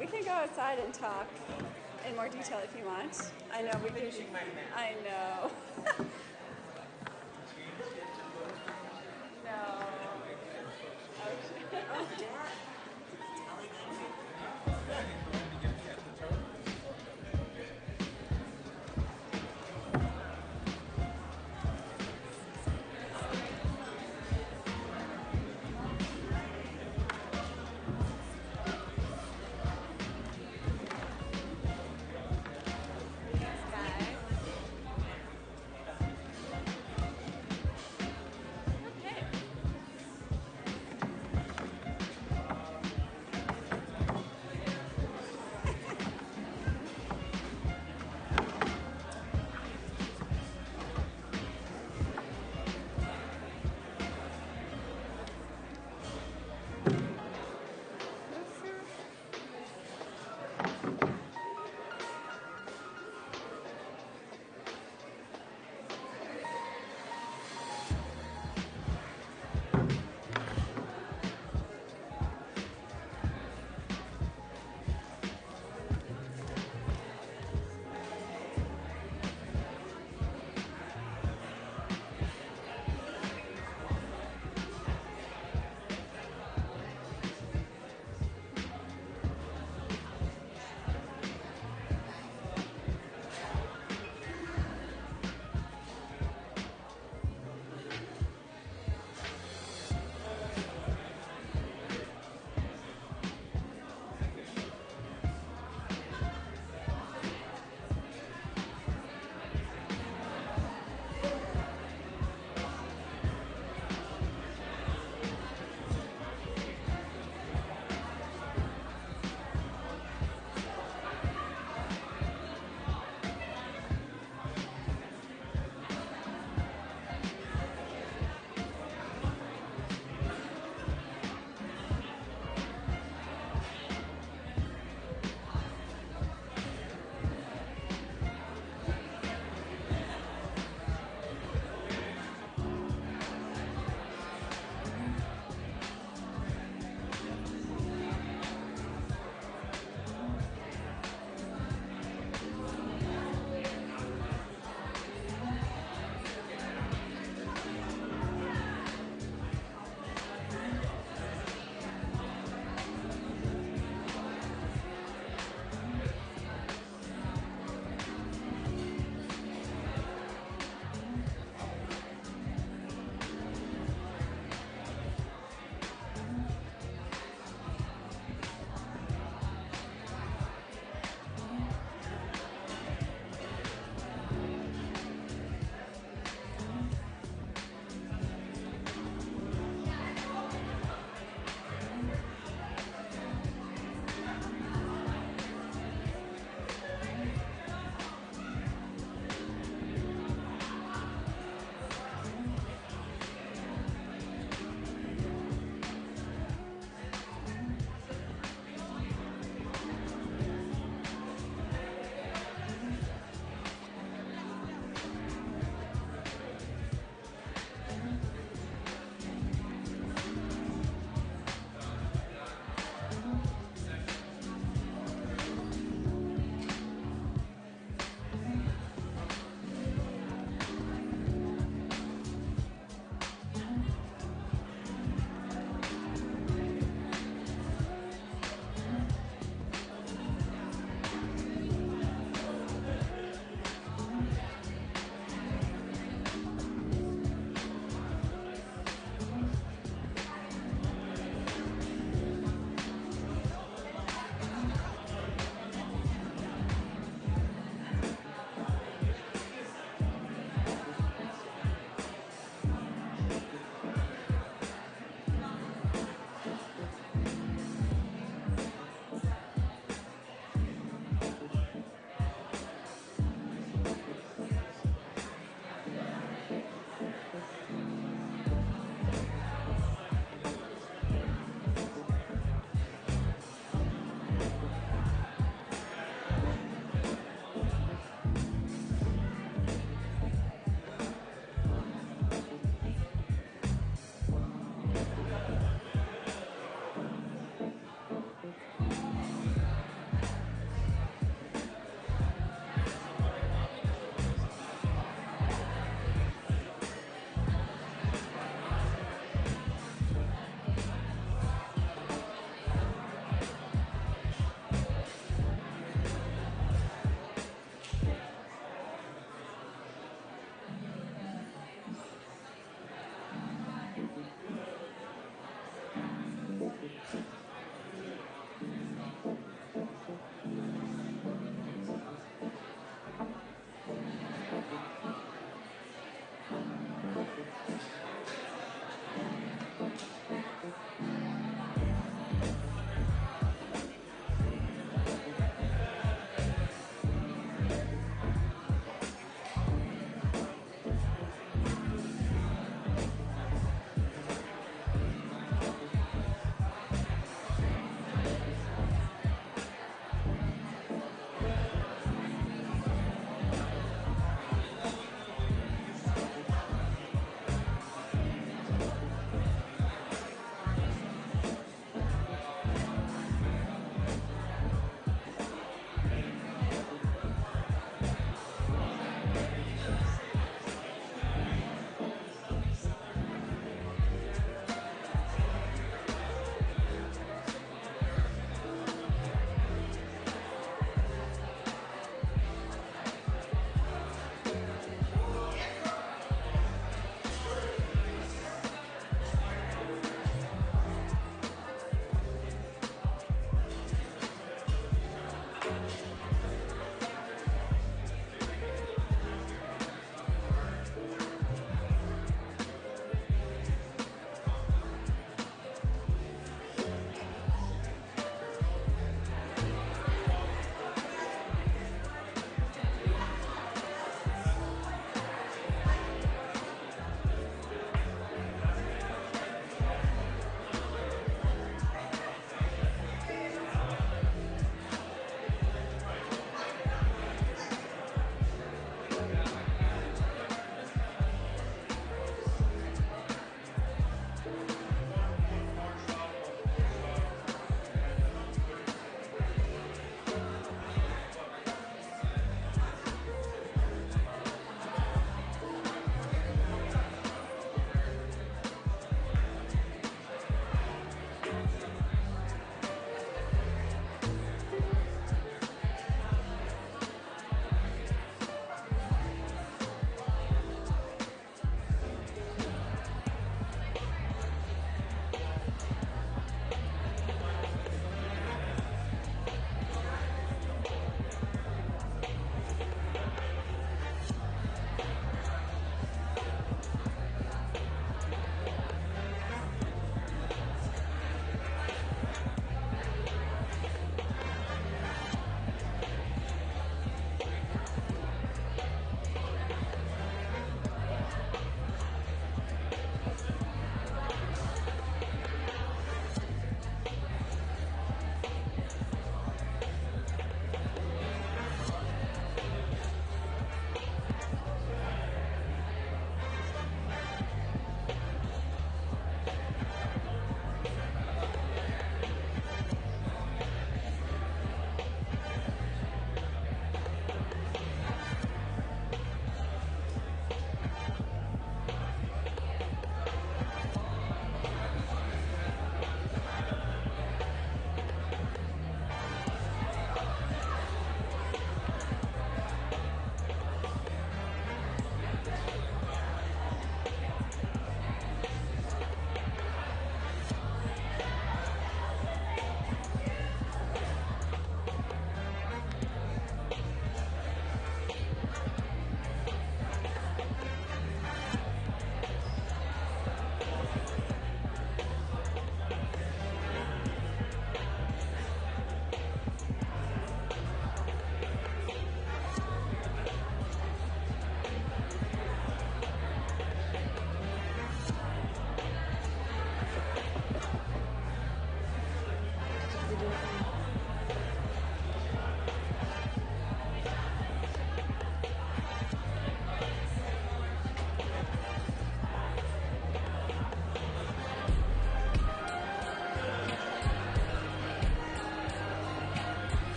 We can go outside and talk in more detail if you want. I know we can. I know. No. Oh, Dad.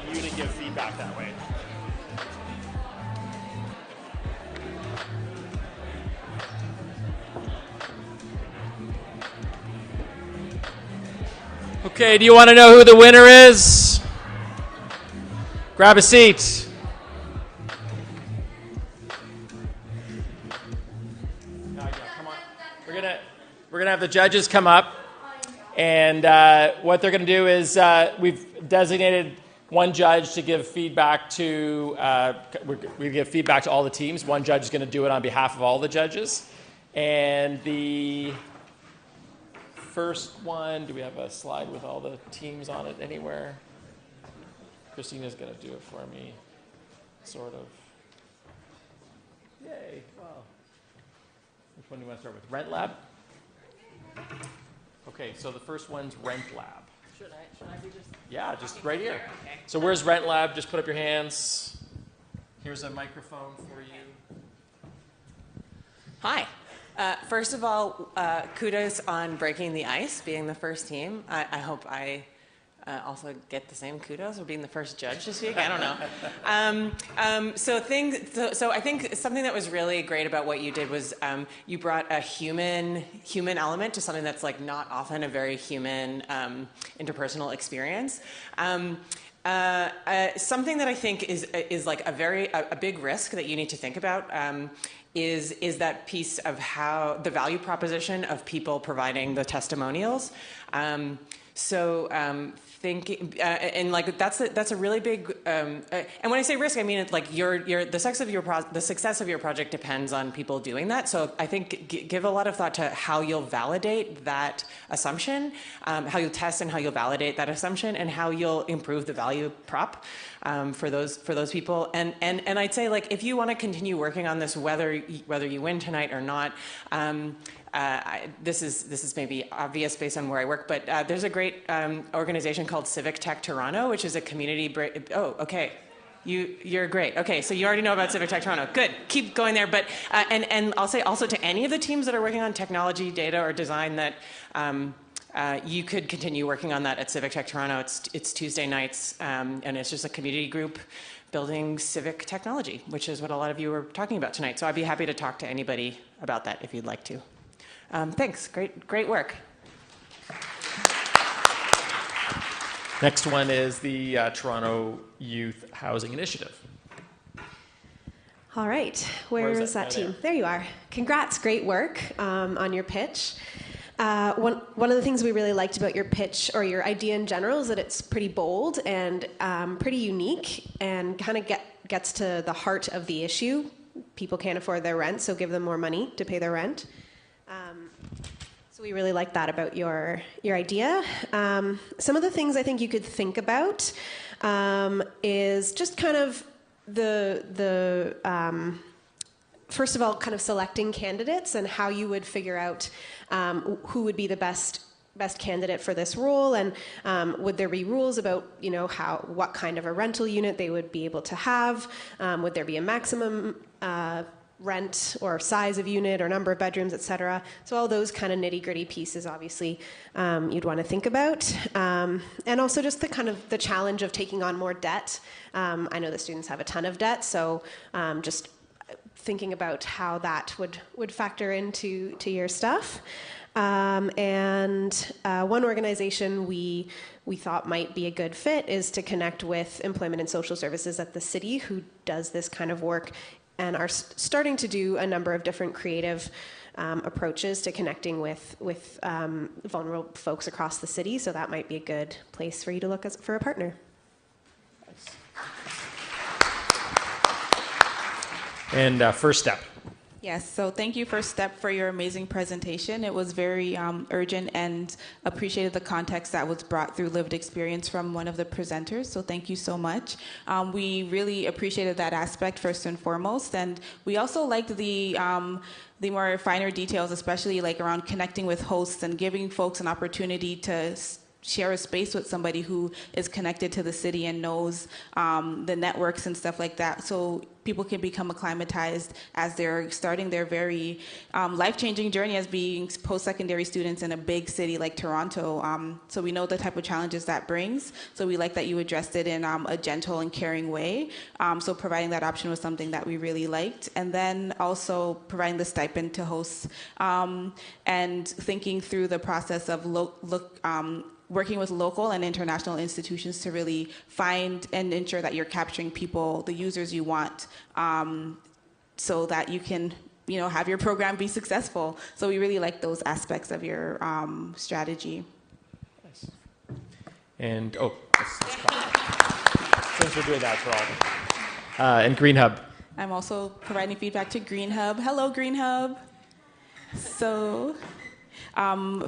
you to give feedback that way. Okay, do you want to know who the winner is? Grab a seat. Come on. We're gonna have the judges come up, and what they're gonna do is we've designated one judge to give feedback to. We give feedback to all the teams. One judge is going to do it on behalf of all the judges, and the first one. Do we have a slide with all the teams on it anywhere? Christina's going to do it for me, sort of. Yay! Wow. Which one do you want to start with? Rent Lab? Okay, so the first one's Rent Lab. Should I be just? Yeah, just right here. Okay. So where's Rent Lab? Just put up your hands. Here's a microphone for you. Hi. First of all, kudos on breaking the ice, being the first team. I hope I also get the same kudos for being the first judge this week. I don't know. So I think something that was really great about what you did was you brought a human element to something that's like not often a very human interpersonal experience. Something that I think is like a big risk that you need to think about. Is that piece of how the value proposition of people providing the testimonials. Thinking and like that's a really big and when I say risk, I mean it's like the success of your project depends on people doing that. So I think give a lot of thought to how you'll validate that assumption, how you'll test and how you'll validate that assumption, and how you'll improve the value prop for those people. And I'd say like if you want to continue working on this, whether you win tonight or not. This is maybe obvious based on where I work, but there's a great organization called Civic Tech Toronto, which is a community. Oh, okay. You're great. Okay, so you already know about Civic Tech Toronto. Good. Keep going there. But and I'll say also to any of the teams that are working on technology, data, or design that you could continue working on that at Civic Tech Toronto. It's Tuesday nights, and it's just a community group building civic technology, which is what a lot of you were talking about tonight. So I'd be happy to talk to anybody about that if you'd like to. Thanks. Great work. Next one is the Toronto Youth Housing Initiative. All right. Where is that team? There you are. Congrats. Great work on your pitch. One of the things we really liked about your pitch or your idea in general is that it's pretty bold and pretty unique and kind of gets to the heart of the issue. People can't afford their rent, so give them more money to pay their rent. So we really like that about your idea. Some of the things I think you could think about is just kind of the first of all, kind of selecting candidates and how you would figure out who would be the best candidate for this role, and would there be rules about what kind of a rental unit they would be able to have? Would there be a maximum rent or size of unit or number of bedrooms, etc. So all those kind of nitty-gritty pieces, obviously, you'd want to think about. And also just the challenge of taking on more debt. I know the students have a ton of debt, so just thinking about how that would factor into your stuff. And one organization we thought might be a good fit is to connect with Employment and Social Services at the city, who does this kind of work and are starting to do a number of different creative approaches to connecting with vulnerable folks across the city. So that might be a good place for you to look for a partner. And First Step. Yes, so thank you, First Step, for your amazing presentation. It was very urgent and appreciated the context that was brought through lived experience from one of the presenters, so thank you so much. We really appreciated that aspect first and foremost, and we also liked the more finer details, especially like around connecting with hosts and giving folks an opportunity to share a space with somebody who is connected to the city and knows the networks and stuff like that, so people can become acclimatized as they're starting their very life-changing journey as being post-secondary students in a big city like Toronto. So we know the type of challenges that brings, so we like that you addressed it in a gentle and caring way. So providing that option was something that we really liked. And then also providing the stipend to hosts and thinking through the process of working with local and international institutions to really find and ensure that you're capturing people, the users you want, so that you can, have your program be successful. So we really like those aspects of your strategy. Nice. And since we're doing that for all, and Green Hub. I'm also providing feedback to Green Hub. Hello, Green Hub. So.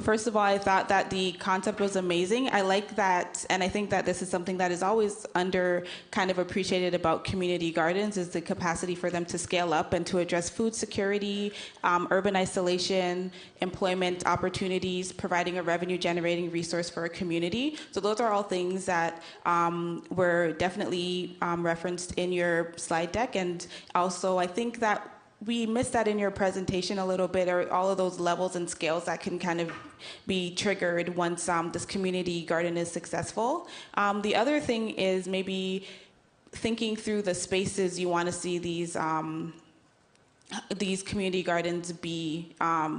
First of all, I thought that the concept was amazing. I like that, and I think that this is something that is always kind of appreciated about community gardens, is the capacity for them to scale up and to address food security, urban isolation, employment opportunities, providing a revenue-generating resource for a community. So those are all things that were definitely referenced in your slide deck, and also I think that we missed that in your presentation a little bit, or all of those levels and scales that can kind of be triggered once this community garden is successful. The other thing is maybe thinking through the spaces you want to see these community gardens be,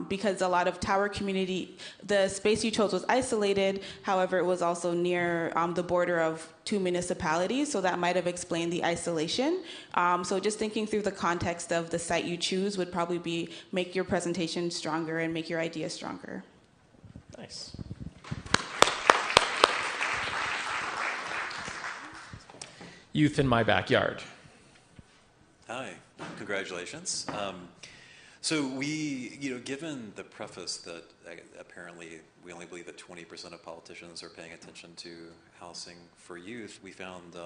because a lot of Tower community, the space you chose was isolated, however it was also near the border of 2 municipalities, so that might have explained the isolation. So just thinking through the context of the site you choose would probably make your presentation stronger and make your idea stronger. Nice. Youth in my backyard. Hi, congratulations. So we, given the preface that apparently we only believe that 20% of politicians are paying attention to housing for youth, we found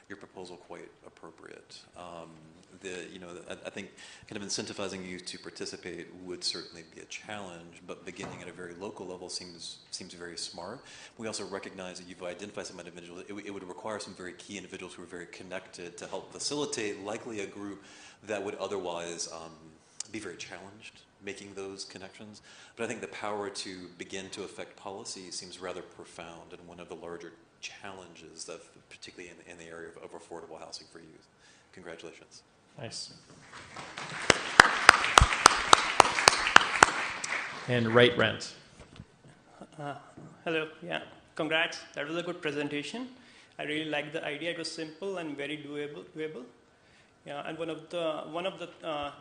your proposal quite appropriate. I think kind of incentivizing youth to participate would certainly be a challenge, but beginning at a very local level seems very smart. We also recognize that you've identified some individuals. It would require some very key individuals who are very connected to help facilitate likely a group that would otherwise be very challenged making those connections. But I think the power to begin to affect policy seems rather profound and one of the larger challenges, particularly in the area of affordable housing for youth. Congratulations. Nice. And Right Rent. Hello, yeah, congrats. That was a good presentation. I really liked the idea. It was simple and very doable. Yeah, and one of the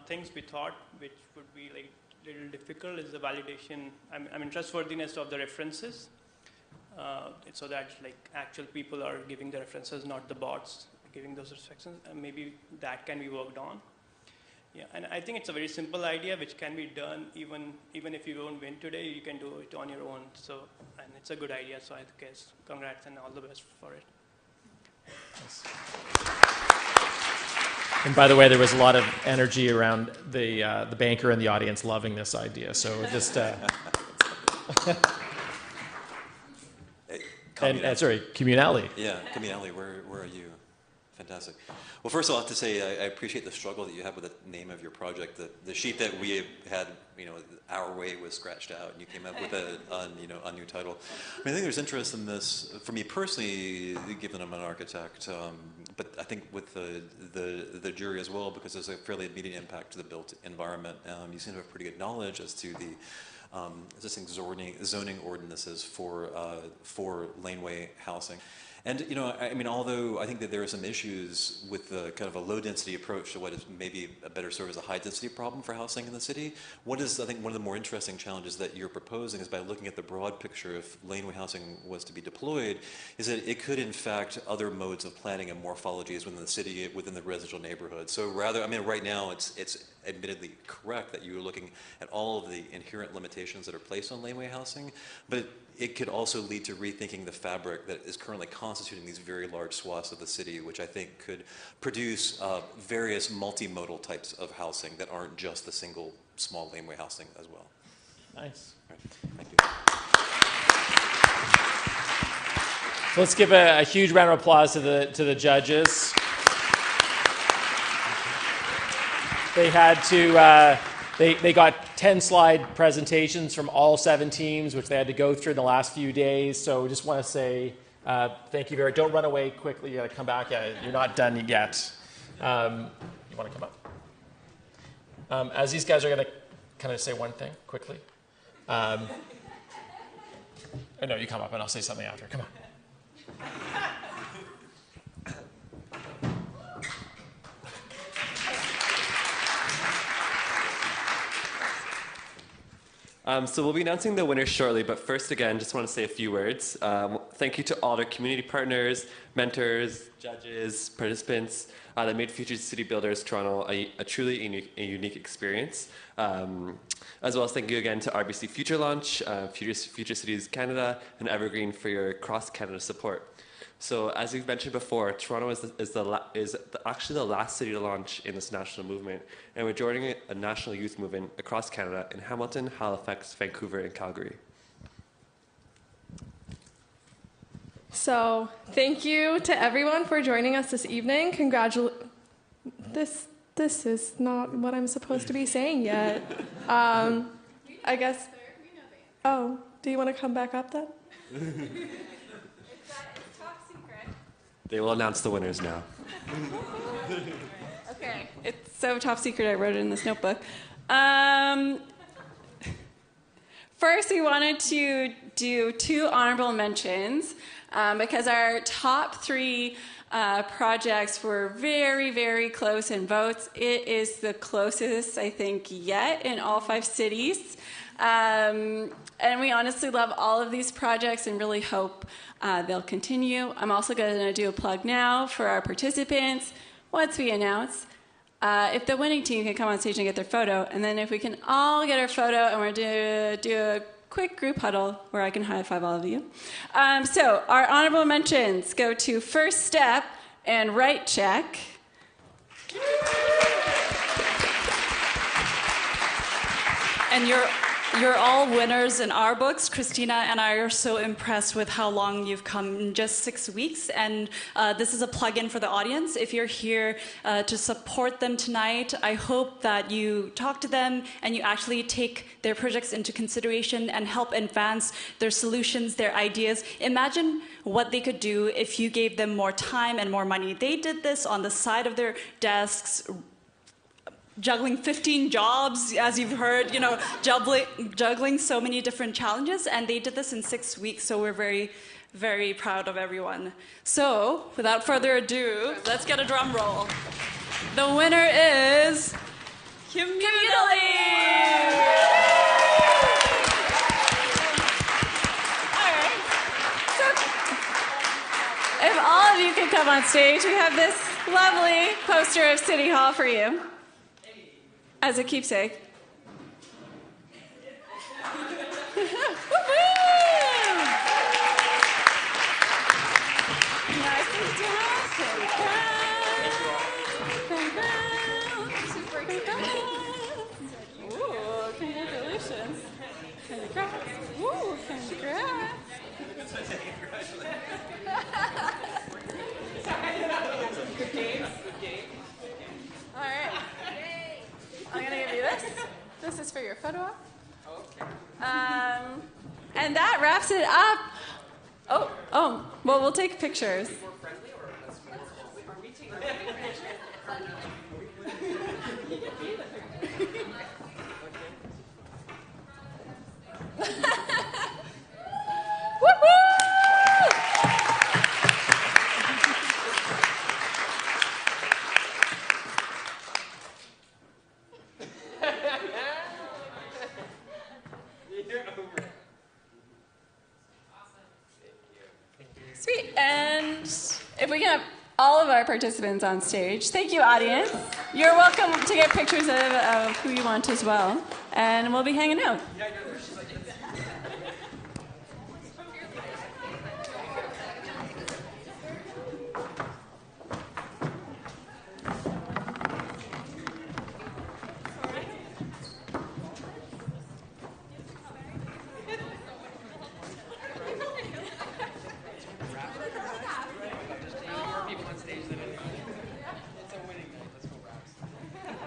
things we thought which would be like a little difficult is the validation. I mean trustworthiness of the references, so that like actual people are giving the references, not the bots giving those references. And maybe that can be worked on. Yeah, and I think it's a very simple idea which can be done even if you don't win today, you can do it on your own. So, and it's a good idea. So I guess congrats and all the best for it. Yes. And by the way, there was a lot of energy around the banker in the audience loving this idea. So just and sorry, Communally. Yeah, Communally. Where are you? Fantastic. Well, first of all, I have to say I appreciate the struggle that you have with the name of your project. The sheet that we had, Our Way was scratched out, and you came up with a new title. I think there's interest in this for me personally, given I'm an architect, but I think with the jury as well, because there's a fairly immediate impact to the built environment. You seem to have pretty good knowledge as to the existing zoning ordinances for laneway housing. And, although I think that there are some issues with the kind of a low-density approach to what is maybe a better serve as a high-density problem for housing in the city, I think one of the more interesting challenges that you're proposing is by looking at the broad picture, if laneway housing was to be deployed, is that it could, in fact, other modes of planning and morphologies within the city, within the residential neighborhood. So rather, right now it's admittedly correct that you're looking at all of the inherent limitations that are placed on laneway housing, but it could also lead to rethinking the fabric that is currently constituting these very large swaths of the city, which I think could produce various multimodal types of housing that aren't just the single small laneway housing as well. Nice. Right. Thank you. So let's give a huge round of applause to the judges. They had to, they got 10-slide presentations from all 7 teams, which they had to go through in the last few days. So we just want to say thank you very much. Don't run away quickly. You got to come back. You're not done yet. You want to come up? As these guys are going to kind of say one thing quickly. No, you come up and I'll say something after. Come on. So we'll be announcing the winners shortly, but first, again, just want to say a few words. Thank you to all our community partners, mentors, judges, participants that made Future City Builders Toronto a truly unique experience. As well as thank you again to RBC Future Launch, Future Cities Canada, and Evergreen for your cross-Canada support. So as we've mentioned before, Toronto is actually the last city to launch in this national movement, and we're joining a national youth movement across Canada in Hamilton, Halifax, Vancouver, and Calgary. So thank you to everyone for joining us this evening. This is not what I'm supposed to be saying yet. I guess. Oh, do you want to come back up then? They will announce the winners now. Okay, it's so top secret I wrote it in this notebook. First, we wanted to do 2 honorable mentions because our top 3 projects were very, very close in votes. It is the closest, I think, yet in all 5 cities. And we honestly love all of these projects and really hope they'll continue. I'm also going to do a plug now for our participants. Once we announce, if the winning team can come on stage and get their photo, and then if we can all get our photo and we're going to do a quick group huddle where I can high-five all of you. So our honorable mentions go to First Step and Right Check. And you're all winners in our books. Christina and I are so impressed with how long you've come in just 6 weeks. And this is a plug-in for the audience. If you're here to support them tonight, I hope that you talk to them and you actually take their projects into consideration and help advance their solutions, their ideas. Imagine what they could do if you gave them more time and more money. They did this on the side of their desks, juggling 15 jobs, as you've heard, juggling so many different challenges, and they did this in 6 weeks, so we're very, very proud of everyone. So, without further ado, let's get a drum roll. The winner is Communally! All right. So, if all of you can come on stage, we have this lovely poster of City Hall for you. As a keepsake. Nicely done. Super excited. Ooh, congratulations. Congrats. Ooh, congrats. Good game. All right. I'm going to give you this. This is for your photo op. And that wraps it up. Oh, well, we'll take pictures. Sweet. And if we can have all of our participants on stage. Thank you, audience. You're welcome to get pictures of who you want as well. And we'll be hanging out.